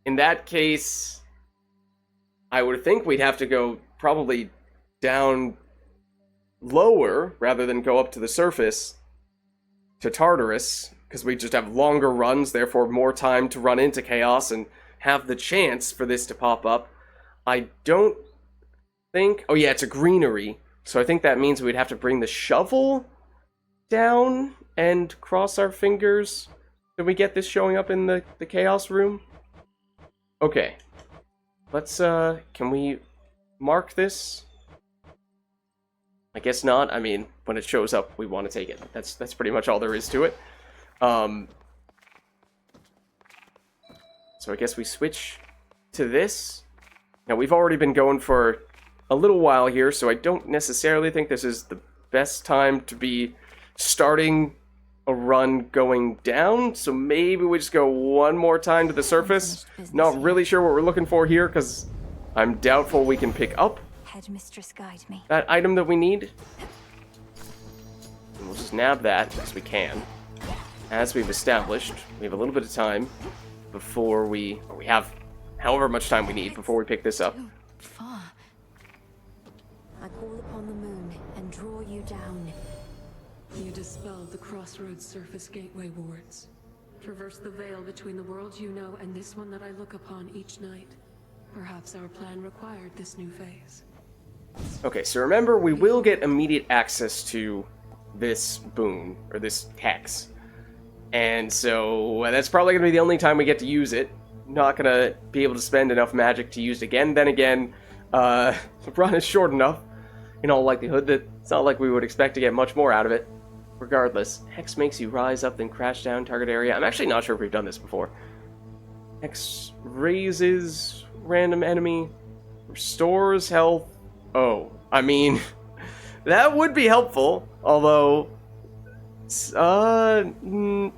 In that case, I would think we'd have to go probably down lower rather than go up to the surface to Tartarus, because we just have longer runs, therefore more time to run into chaos and have the chance for this to pop up. I don't think... Oh yeah, it's a greenery, so I think that means we'd have to bring the shovel down and cross our fingers. Did we get this showing up in the chaos room? Okay. Let's, can we mark this? I guess not. I mean, when it shows up, we want to take it. That's pretty much all there is to it. So I guess we switch to this. Now, we've already been going for a little while here, so I don't necessarily think this is the best time to be starting a run going down. So maybe we just go one more time to the surface. Not really sure what we're looking for here, because I'm doubtful we can pick up Headmistress, guide me. that item that we need. And we'll just nab that, because we can. As we've established, we have a little bit of time before we have however much time we need before we pick this up. Far. I call upon the moon and draw you down. You dispelled the Crossroads Surface Gateway wards. Traverse the veil between the world you know and this one that I look upon each night. Perhaps our plan required this new phase. Okay, so remember, we will get immediate access to this boon, or this hex. And so that's probably going to be the only time we get to use it. Not going to be able to spend enough magic to use it again. Then again, the run is short enough, in all likelihood, that it's not like we would expect to get much more out of it. Regardless, Hex makes you rise up, then crash down target area. I'm actually not sure if we've done this before. Hex raises random enemy, restores health. Oh, I mean, that would be helpful, although,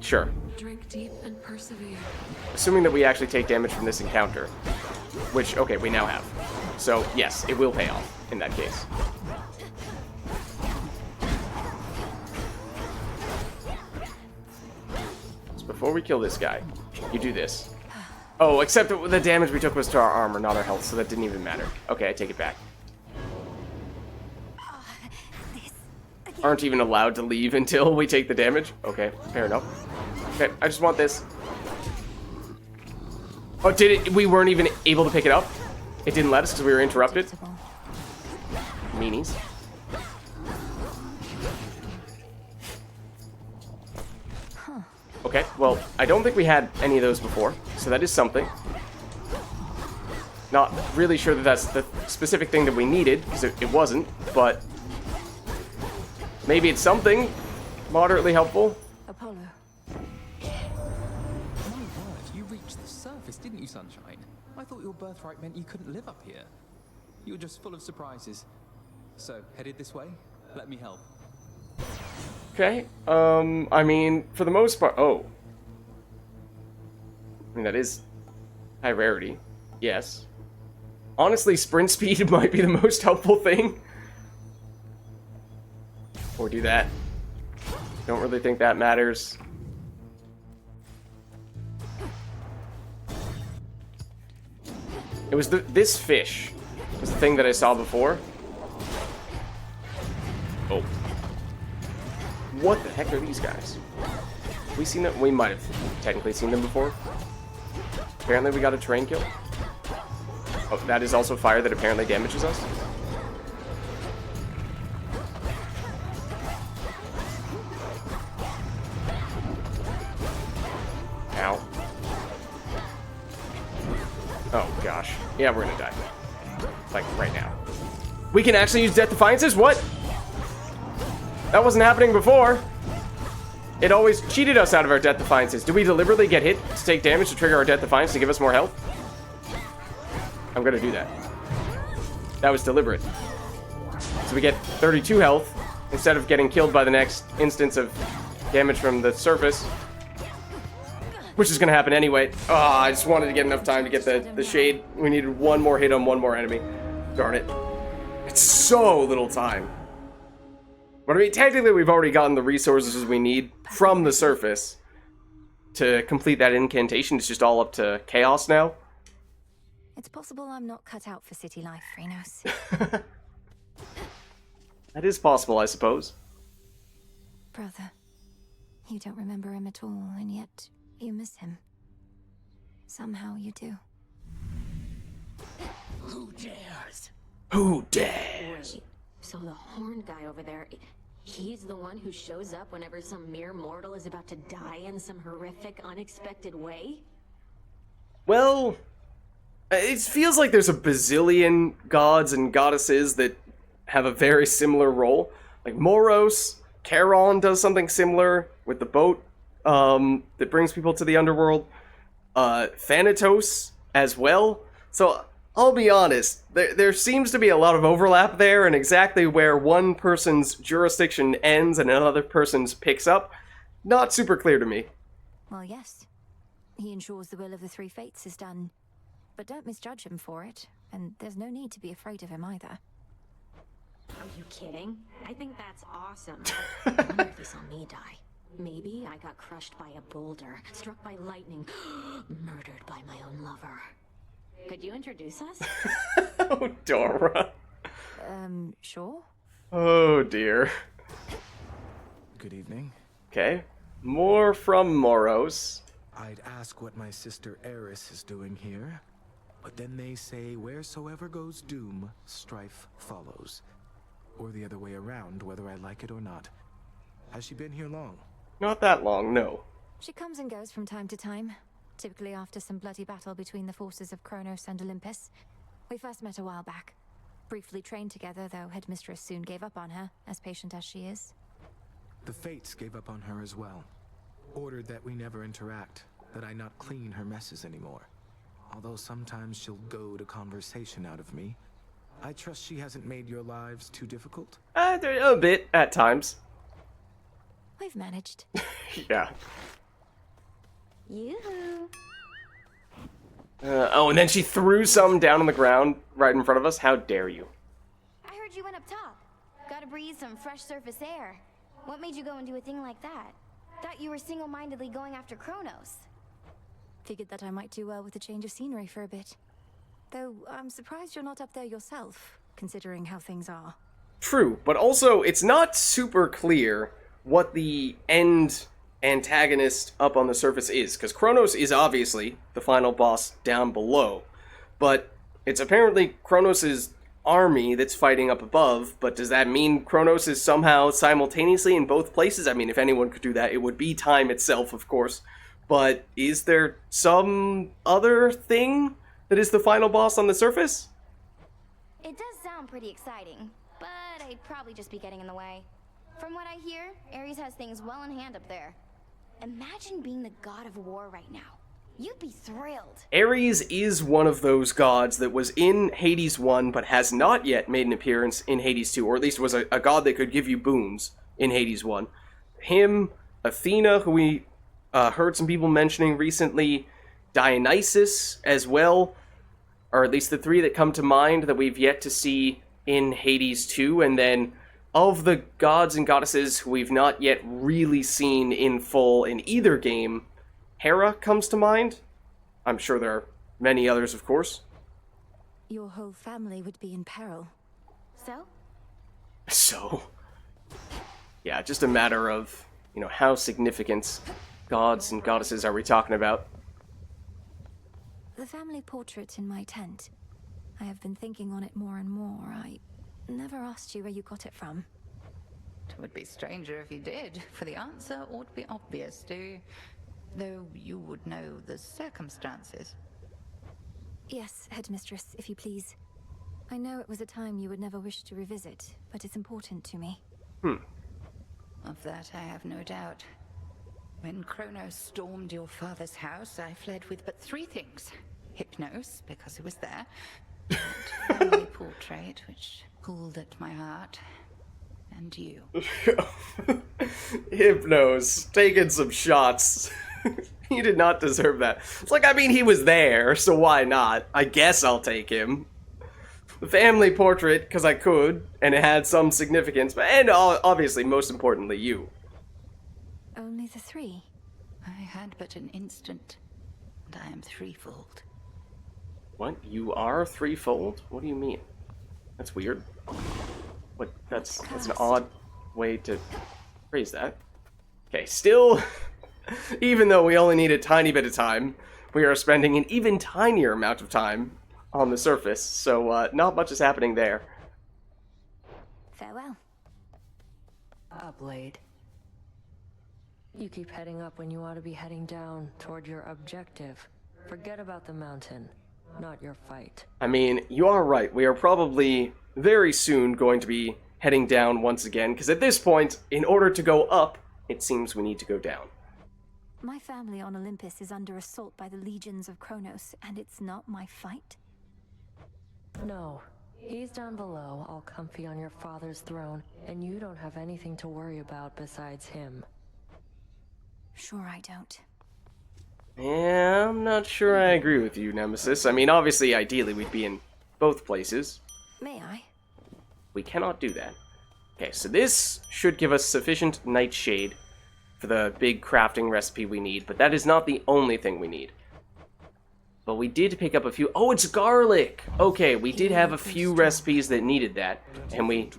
sure. Drink deep and persevere. Assuming that we actually take damage from this encounter, which, okay, we now have. So, yes, it will pay off in that case. So before we kill this guy, you do this. Oh, except that the damage we took was to our armor, not our health, so that didn't even matter. Okay, I take it back. Aren't even allowed to leave until we take the damage? Okay, fair enough. Okay, I just want this. Oh, did it? We weren't even able to pick it up? It didn't let us because we were interrupted? Meanies. Okay, well, I don't think we had any of those before, so that is something. Not really sure that that's the specific thing that we needed, because it wasn't, but maybe it's something moderately helpful. Apollo. My word, you reached the surface, didn't you, Sunshine? I thought your birthright meant you couldn't live up here. You were just full of surprises. So, headed this way? Let me help. Okay, I mean, for the most part... Oh. I mean, that is high rarity. Yes. Honestly, sprint speed might be the most helpful thing. Or do that. Don't really think that matters. It was this fish. It was the thing that I saw before. Oh. What the heck are these guys? Have we seen them? We might have technically seen them before. Apparently we got a train kill. Oh, that is also fire that apparently damages us. Ow. Oh gosh. Yeah, we're gonna die. Like, right now. We can actually use Death Defiances? What? That wasn't happening before. It always cheated us out of our Death Defiances. Do we deliberately get hit to take damage to trigger our Death Defiance to give us more health? I'm gonna do that. That was deliberate. So we get 32 health instead of getting killed by the next instance of damage from the surface. Which is gonna happen anyway. Oh, I just wanted to get enough time to get the shade. We needed one more hit on one more enemy. Darn it. It's so little time. But I mean, technically we've already gotten the resources we need from the surface to complete that incantation. It's just all up to chaos now. It's possible I'm not cut out for city life, Frenos. That is possible, I suppose. Brother, you don't remember him at all, and yet you miss him. Somehow you do. Who dares? Who dares? Wait, so the horned guy over there, he's the one who shows up whenever some mere mortal is about to die in some horrific, unexpected way? Well, it feels like there's a bazillion gods and goddesses that have a very similar role. Like Moros, Charon does something similar with the boat that brings people to the underworld. Thanatos as well. So I'll be honest, there seems to be a lot of overlap there, and exactly where one person's jurisdiction ends and another person's picks up, not super clear to me. Well, yes. He ensures the will of the three fates is done. But don't misjudge him for it, and there's no need to be afraid of him either. Are you kidding? I think that's awesome. I wonder if he saw me die. Maybe I got crushed by a boulder, struck by lightning, murdered by my own lover. Could you introduce us? Oh, Dora. Sure. Oh, dear. Good evening. Okay. More from Moros. I'd ask what my sister Eris is doing here, but then they say wheresoever goes doom, strife follows. Or the other way around, whether I like it or not. Has she been here long? Not that long, no. She comes and goes from time to time, typically after some bloody battle between the forces of Kronos and Olympus. We first met a while back. Briefly trained together, though Headmistress soon gave up on her, as patient as she is. The Fates gave up on her as well. Ordered that we never interact, that I not clean her messes anymore. Although sometimes she'll goad a conversation out of me. I trust she hasn't made your lives too difficult? A bit, at times. We've managed. Yeah. Yoo-hoo. Oh, and then she threw some down on the ground right in front of us. How dare you? I heard you went up top. Gotta breathe some fresh surface air. What made you go and do a thing like that? Thought you were single-mindedly going after Kronos. Figured that I might do well with a change of scenery for a bit. Though I'm surprised you're not up there yourself, considering how things are. True, but also it's not super clear what the end antagonist up on the surface is, because Kronos is obviously the final boss down below, but it's apparently Kronos' army that's fighting up above. But does that mean Kronos is somehow simultaneously in both places? I mean, if anyone could do that, it would be time itself, of course. But is there some other thing that is the final boss on the surface? It does sound pretty exciting, but I'd probably just be getting in the way. From what I hear, Ares has things well in hand up there. Imagine being the god of war right now. You'd be thrilled. Ares is one of those gods that was in Hades 1, but has not yet made an appearance in Hades 2, or at least was a god that could give you boons in Hades 1. Him, Athena, who we heard some people mentioning recently, Dionysus as well, or at least the three that come to mind that we've yet to see in Hades 2, and then of the gods and goddesses who we've not yet really seen in full in either game, Hera comes to mind. I'm sure there are many others, of course. your whole family would be in peril. So? So, yeah, just a matter of, you know, how significant gods and goddesses are we talking about? The family portrait in my tent. I have been thinking on it more and more. I never asked you where you got it from. It would be stranger if you did, for the answer ought to be obvious to you. Though you would know the circumstances. Yes, headmistress, if you please. I know it was a time you would never wish to revisit, but it's important to me. Of that I have no doubt. When Kronos stormed your father's house, I fled with but 3 things. Hypnos, because it was there. That family portrait, which pulled at my heart. And you. Hypnos, taking some shots. He did not deserve that. It's like, I mean, he was there, so why not? I guess I'll take him. The family portrait, because I could, and it had some significance, and obviously, most importantly, you. Only the 3? I had but an instant, and I am threefold. What? You are threefold? What do you mean? That's weird. What? That's an odd way to phrase that. Okay, still, even though we only need a tiny bit of time, we are spending an even tinier amount of time on the surface, so not much is happening there. Farewell. Blade. You keep heading up when you ought to be heading down toward your objective. Forget about the mountain, not your fight. I mean, you are right. We are probably very soon going to be heading down once again, because at this point, in order to go up, it seems we need to go down. My family on Olympus is under assault by the legions of Kronos, and it's not my fight? No. He's down below, all comfy on your father's throne, and you don't have anything to worry about besides him. Sure I don't. Yeah, I'm not sure I agree with you, Nemesis. I mean, obviously, ideally, we'd be in both places. May I? We cannot do that. Okay, so this should give us sufficient nightshade for the big crafting recipe we need, but that is not the only thing we need. But we did pick up a few... Oh, it's garlic! Okay, we did have a few recipes that needed that, and we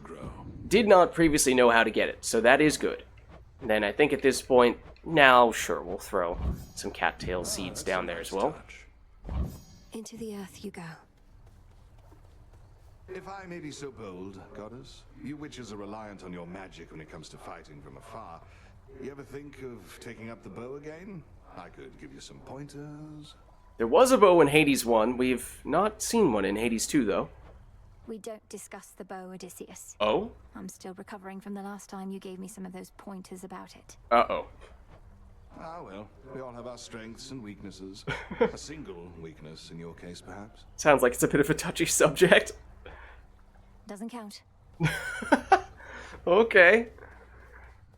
did not previously know how to get it, so that is good. And then I think at this point, now, sure, we'll throw some cattail seeds down there as well. Into the earth you go. If I may be so bold, Goddess, you witches are reliant on your magic when it comes to fighting from afar. You ever think of taking up the bow again? I could give you some pointers. There was a bow in Hades 1. We've not seen one in Hades 2, though. We don't discuss the bow, Odysseus. Oh? I'm still recovering from the last time you gave me some of those pointers about it. Uh-oh. Ah, well, we all have our strengths and weaknesses. A single weakness in your case, perhaps. Sounds like it's a bit of a touchy subject. Doesn't count. Okay.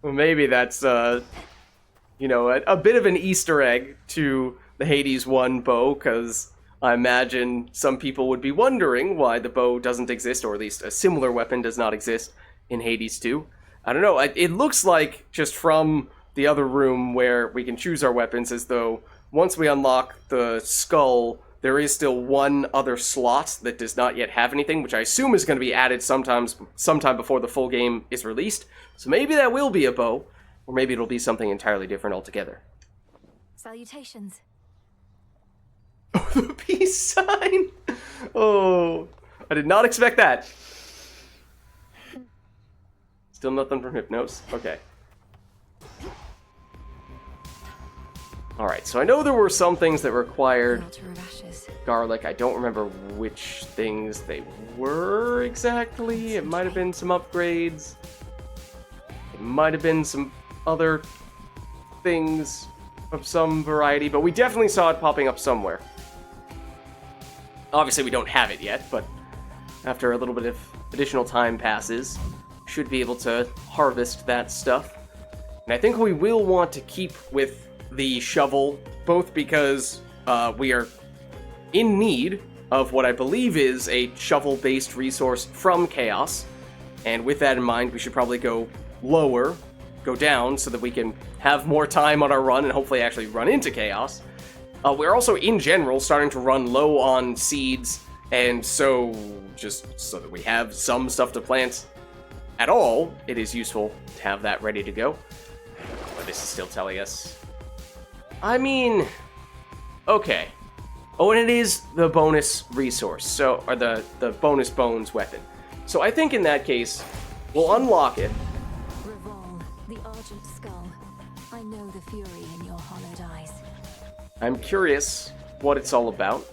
Well, maybe that's, you know, a bit of an Easter egg to the Hades 1 bow, because I imagine some people would be wondering why the bow doesn't exist, or at least a similar weapon does not exist in Hades 2. I don't know, it looks like, just from the other room where we can choose our weapons, as though once we unlock the skull, there is still one other slot that does not yet have anything, which I assume is going to be added sometime before the full game is released. So maybe that will be a bow, or maybe it'll be something entirely different altogether. Salutations. Oh, the peace sign! Oh, I did not expect that. Still nothing from Hypnos. Okay. Alright, so I know there were some things that required garlic. I don't remember which things they were exactly. It might have been some upgrades. It might have been some other things of some variety, but we definitely saw it popping up somewhere. Obviously, we don't have it yet, but after a little bit of additional time passes, should be able to harvest that stuff. And I think we will want to keep with the shovel, both because we are in need of what I believe is a shovel-based resource from Chaos, and with that in mind, we should probably go lower, go down, so that we can have more time on our run and hopefully actually run into Chaos. We're also, in general, starting to run low on seeds And so, just so that we have some stuff to plant at all, it is useful to have that ready to go. But this is still telling us. I mean, okay. Oh, and it is the bonus resource, so, or the bonus bones weapon. So I think in that case, we'll unlock it. Revol, the Argent Skull. I know the fury in your hollowed eyes. I'm curious what it's all about.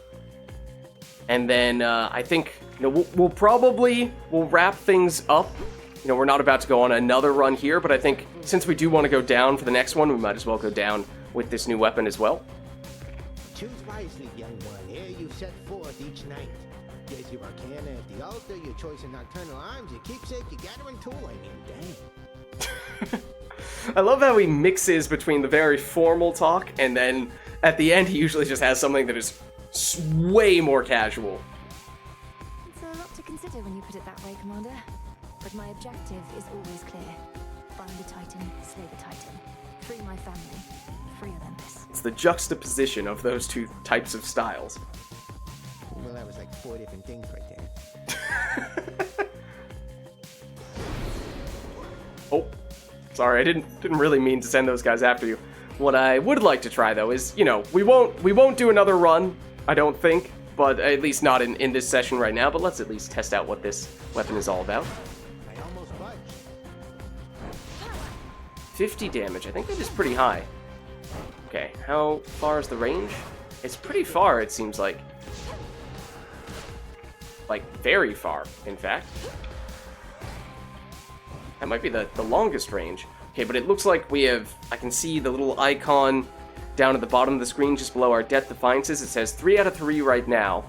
And then I think, you know, we'll wrap things up. You know, we're not about to go on another run here, but I think since we do want to go down for the next one, we might as well go down with this new weapon as well. Choose wisely, young one, ere you set forth each night. There's your arcana at the altar, your choice in nocturnal arms, your keepsake, your gathering tool, I mean, dang. I love how he mixes between the very formal talk, and then at the end he usually just has something that is way more casual. It's a lot to consider when you put it that way, Commander. But my objective is always clear. Find the Titan, slay the Titan. Free my family. Free Olympus. It's the juxtaposition of those two types of styles. Well, that was like 4 different things right there. Oh, sorry, I didn't really mean to send those guys after you. What I would like to try though is, you know, we won't do another run, I don't think, but at least not in this session right now, but let's at least test out what this weapon is all about. I almost budged. 50 damage, I think that is pretty high. Okay, how far is the range? It's pretty far, it seems like. Like, very far, in fact. That might be the longest range. Okay, but it looks like we have... I can see the little icon down at the bottom of the screen just below our death defiances. It says 3 out of 3 right now.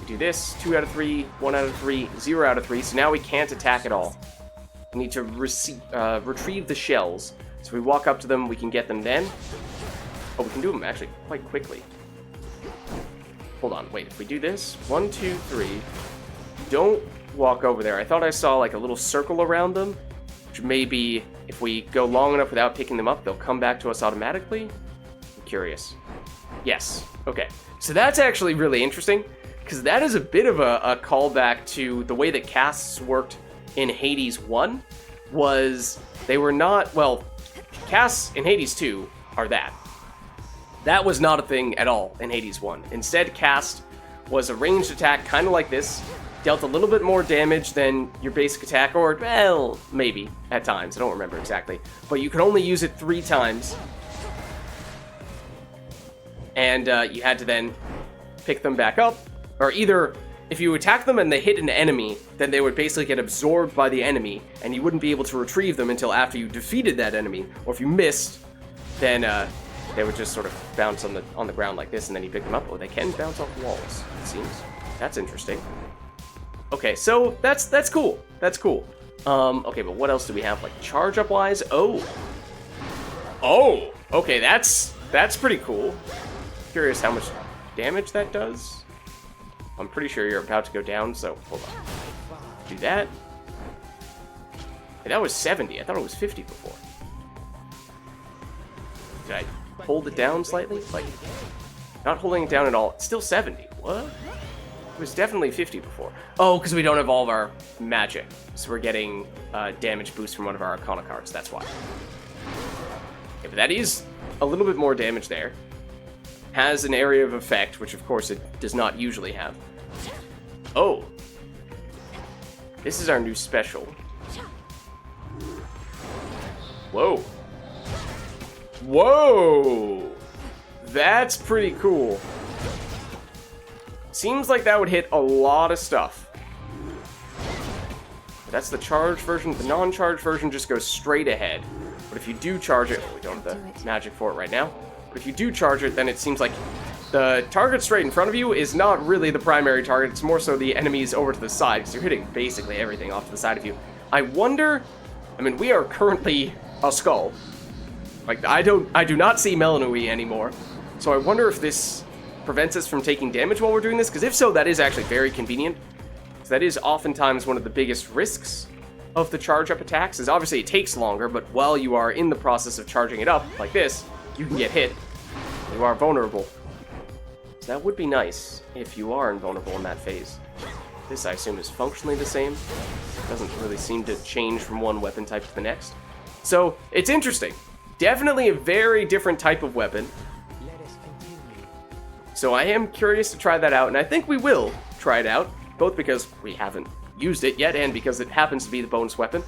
We do this, 2 out of 3, 1 out of 3, 0 out of 3. So now we can't attack at all. We need to retrieve the shells. So if we walk up to them, we can get them then. Oh, we can do them actually quite quickly. Hold on, wait, if we do this, 1, 2, 3, don't walk over there. I thought I saw like a little circle around them, which maybe if we go long enough without picking them up, they'll come back to us automatically. I'm curious. Yes, okay. So that's actually really interesting, because that is a bit of a callback to the way that casts worked in Hades 1, was they were not, well, casts in Hades 2 are that. That was not a thing at all in Hades 1. Instead, cast was a ranged attack kind of like this, dealt a little bit more damage than your basic attack, or, well, maybe, at times, I don't remember exactly. But you could only use it 3 times. And you had to then pick them back up, or either, if you attack them and they hit an enemy, then they would basically get absorbed by the enemy, and you wouldn't be able to retrieve them until after you defeated that enemy, or if you missed, then they would just sort of bounce on the ground like this, and then you pick them up. Oh, they can bounce off walls, it seems. That's interesting. Okay, so that's cool. That's cool. Okay, but what else do we have? Like charge up wise? Oh, okay, that's pretty cool. Curious how much damage that does. I'm pretty sure you're about to go down, so hold on. Do that. Hey, that was 70. I thought it was 50 before. Did I hold it down slightly? Like, not holding it down at all. It's still 70. What? It was definitely 50 before. Oh, because we don't have all of our magic. So we're getting damage boost from one of our Arcana cards. That's why. Okay, but that is a little bit more damage there. Has an area of effect, which of course it does not usually have. Oh. This is our new special. Whoa. Whoa! That's pretty cool. Seems like that would hit a lot of stuff. That's the charged version. The non-charged version just goes straight ahead. But if you do charge it, we don't have the magic for it right now. But if you do charge it, then it seems like the target straight in front of you is not really the primary target. It's more so the enemies over to the side, because you're hitting basically everything off to the side of you. I wonder, I mean, we are currently a skull. Like, I do not see Melanui anymore. So I wonder if this prevents us from taking damage while we're doing this, because if so, that is actually very convenient. Because that is oftentimes one of the biggest risks of the charge up attacks, is obviously it takes longer, but while you are in the process of charging it up, like this, you can get hit. You are vulnerable. So That would be nice if you are invulnerable in that phase. This, I assume, is functionally the same. Doesn't really seem to change from one weapon type to the next. So, it's interesting. Definitely a very different type of weapon. So I am curious to try that out, and I think we will try it out, both because we haven't used it yet, and because it happens to be the bonus weapon.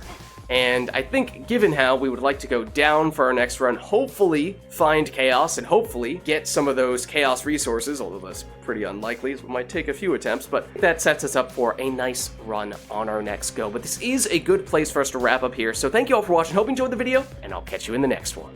And I think, given how we would like to go down for our next run, hopefully find Chaos, and hopefully get some of those Chaos resources, although that's pretty unlikely, so it might take a few attempts, but that sets us up for a nice run on our next go. But this is a good place for us to wrap up here, so thank you all for watching, hope you enjoyed the video, and I'll catch you in the next one.